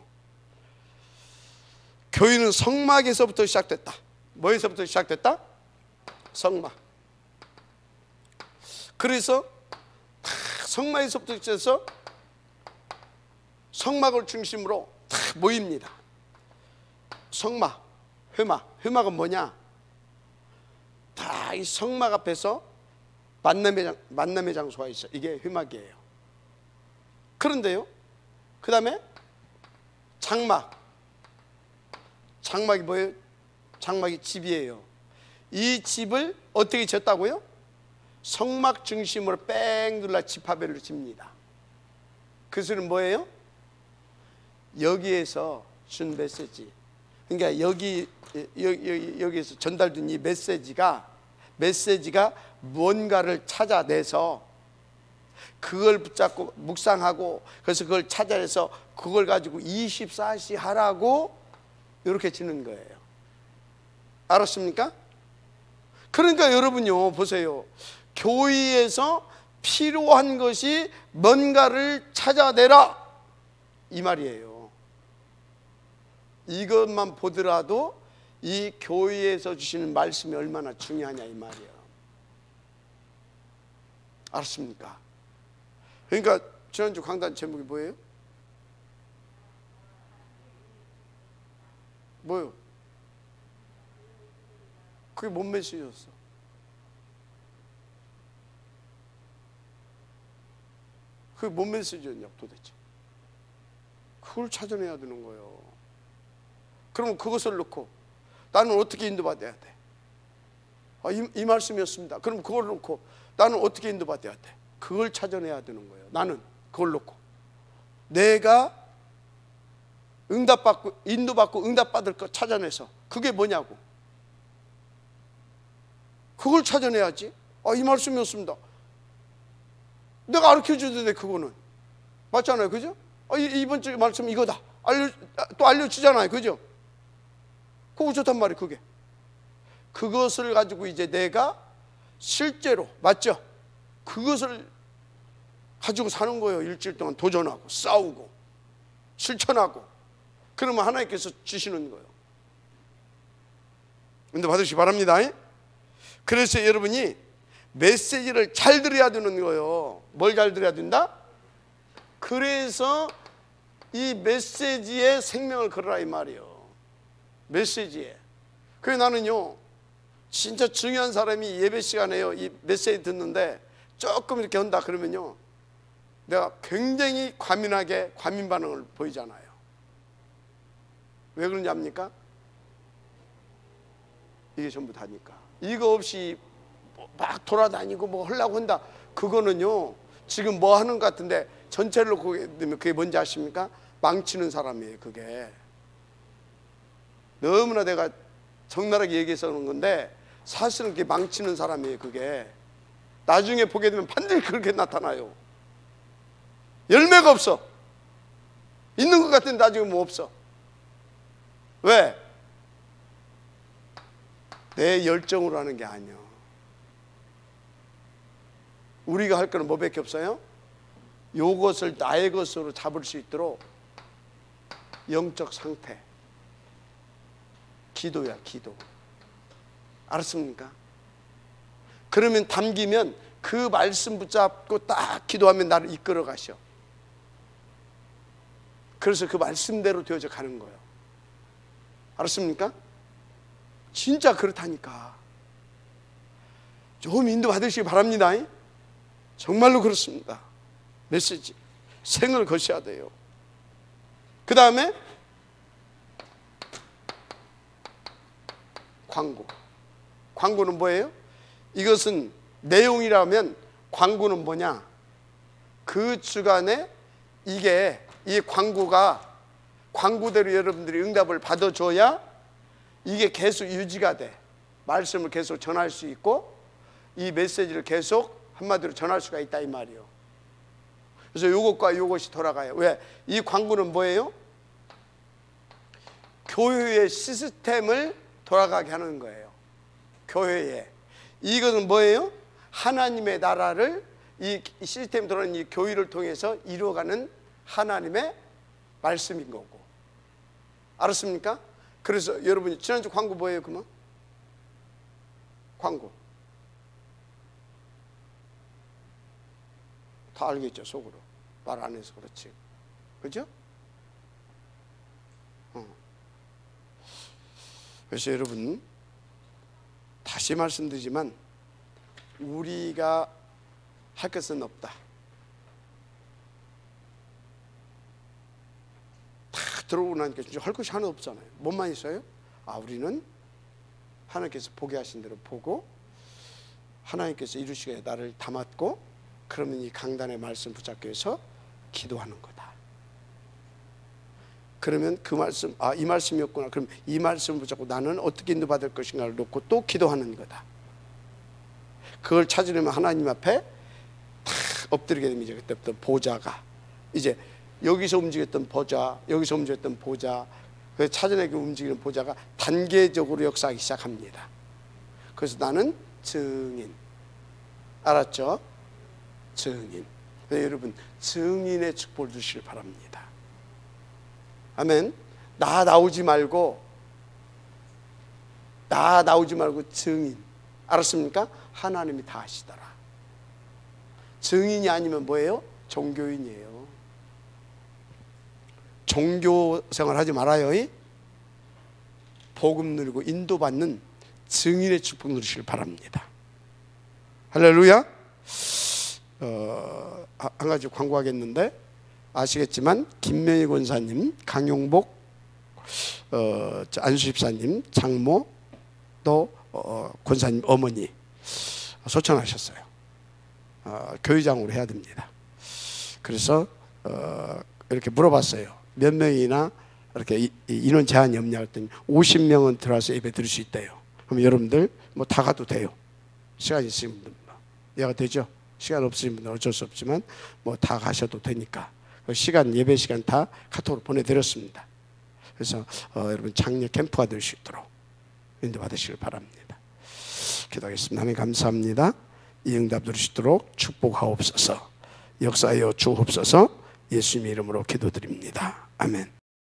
교회는 성막에서부터 시작됐다. 뭐에서부터 시작됐다? 성막. 그래서 성막에서부터 시작해서 성막을 중심으로 다 모입니다. 성막, 회막은 뭐냐? 다 이 성막 앞에서 만남의 장소가 있어. 이게 회막이에요. 그런데요, 그 다음에 장막이 뭐예요? 장막이 집이에요. 이 집을 어떻게 짓다고요? 성막 중심으로 뺑 둘러 집합회를 집니다. 그 소리는 뭐예요? 여기에서 준 메시지, 그러니까 여기에서 전달된 이 메시지가 뭔가를 찾아내서 그걸 붙잡고 묵상하고, 그래서 그걸 찾아내서 그걸 가지고 24시 하라고 이렇게 지는 거예요. 알았습니까? 그러니까 여러분요, 보세요. 교회에서 필요한 것이 뭔가를 찾아내라, 이 말이에요. 이것만 보더라도 이 교회에서 주시는 말씀이 얼마나 중요하냐, 이 말이에요. 알았습니까? 그러니까 지난주 강단 제목이 뭐예요? 뭐요? 그게 뭔 메시지였어? 그게 뭔 메시지였냐 도대체? 그걸 찾아내야 되는 거예요. 그러면 그것을 놓고 나는 어떻게 인도받아야 돼? 이 말씀이었습니다. 그럼 그걸 놓고 나는 어떻게 인도받아야 돼? 그걸 찾아내야 되는 거예요. 나는 그걸 놓고 내가 인도받고 응답받을 거 찾아내서 그게 뭐냐고, 그걸 찾아내야지. 이 말씀이었습니다. 내가 가르쳐주는데 그거는 맞잖아요, 그죠? 이번 주 말씀 이거다 또 알려주잖아요, 그죠? 그거 좋단 말이에요. 그것을 가지고 이제 내가 실제로, 맞죠? 그것을 가지고 사는 거예요. 일주일 동안 도전하고 싸우고 실천하고. 그러면 하나님께서 주시는 거예요. 근데 받으시기 바랍니다. 그래서 여러분이 메시지를 잘 들어야 되는 거예요. 뭘 잘 들어야 된다? 그래서 이 메시지에 생명을 걸어라, 이 말이에요. 메시지에. 그래서 나는요, 진짜 중요한 사람이 예배 시간에요, 이 메시지 듣는데 조금 이렇게 한다 그러면요, 내가 굉장히 과민하게 과민 반응을 보이잖아요. 왜 그런지 압니까? 이게 전부 다니까. 이거 없이 막 돌아다니고 뭐 하려고 한다, 그거는요 지금 뭐 하는 것 같은데 전체를 보게 되면 그게 뭔지 아십니까? 망치는 사람이에요. 그게 너무나 내가 적나라하게 얘기해서 그런 건데 사실은 그게 망치는 사람이에요. 그게 나중에 보게 되면 반드시 그렇게 나타나요. 열매가 없어. 있는 것 같은데 나중에 뭐 없어. 왜? 내 열정으로 하는 게 아니야. 우리가 할 거는 뭐밖에 없어요? 요것을 나의 것으로 잡을 수 있도록 영적 상태, 기도야, 기도. 알았습니까? 그러면 담기면 그 말씀 붙잡고 딱 기도하면 나를 이끌어 가셔. 그래서 그 말씀대로 되어져 가는 거예요. 알았습니까? 진짜 그렇다니까. 좀 인도 받으시기 바랍니다. 정말로 그렇습니다. 메시지 생을 거셔야 돼요. 그 다음에 광고는 뭐예요? 이것은 내용이라면 광고는 뭐냐? 그 주간에 이 광고대로 여러분들이 응답을 받아줘야 이게 계속 유지가 돼. 말씀을 계속 전할 수 있고 이 메시지를 계속 한마디로 전할 수가 있다, 이 말이에요. 그래서 요것과 요것이 돌아가요. 왜? 이 광고는 뭐예요? 교회의 시스템을 돌아가게 하는 거예요. 교회에. 이것은 뭐예요? 하나님의 나라를 이 시스템 돌아가는 이 교회를 통해서 이루어가는 하나님의 말씀인 거고. 알았습니까? 그래서 여러분이 지난주 광고 뭐예요? 그러면 광고 다 알겠죠? 속으로 말 안 해서 그렇지, 그죠? 그래서 여러분 다시 말씀드리지만 우리가 할 것은 없다. 다 들어오고 나니까 진짜 할 것이 하나 없잖아요. 뭐만 있어요? 우리는 하나님께서 보게 하신 대로 보고 하나님께서 이루시기에 나를 담았고, 그러면 이 강단의 말씀 붙잡기 위해서 기도하는 거다. 그러면 그 말씀, 이 말씀이었구나. 그럼 이 말씀을 붙잡고 나는 어떻게 인도받을 것인가를 놓고 또 기도하는 거다. 그걸 찾으려면 하나님 앞에 다 엎드리게 되면 이제 그때부터 보좌가 이제 여기서 움직였던 보좌, 여기서 움직였던 보좌, 그 찾아내게 움직이는 보좌가 단계적으로 역사하기 시작합니다. 그래서 나는 증인. 알았죠? 증인. 여러분 증인의 축복을 주시길 바랍니다. 아멘. 나 나오지 말고 증인. 알았습니까? 하나님이 다 하시더라. 증인이 아니면 뭐예요? 종교인이에요. 종교 생활 하지 말아요. 복음 누리고 인도받는 증인의 축복 누리시길 바랍니다. 할렐루야. 한 가지 광고하겠는데, 아시겠지만 김명희 권사님, 강용복 안수집사님, 장모 또 권사님 어머니 소천하셨어요. 교회장으로 해야 됩니다. 그래서 이렇게 물어봤어요. 몇 명이나 이렇게 인원 제한이 없냐 했더니 50명은 들어와서 예배 드릴 수 있대요. 그럼 여러분들 뭐 다 가도 돼요. 시간 있으신 분들 예가 되죠. 시간 없으신 분들은 어쩔 수 없지만 뭐 다 가셔도 되니까 시간, 예배 시간 다 카톡으로 보내드렸습니다. 그래서 여러분 장려 캠프가 될 수 있도록 인도받으시길 바랍니다. 기도하겠습니다. 하나님 감사합니다. 이 응답 드릴 수 있도록 축복하옵소서. 역사하여 주옵소서. 예수님의 이름으로 기도드립니다. 아멘.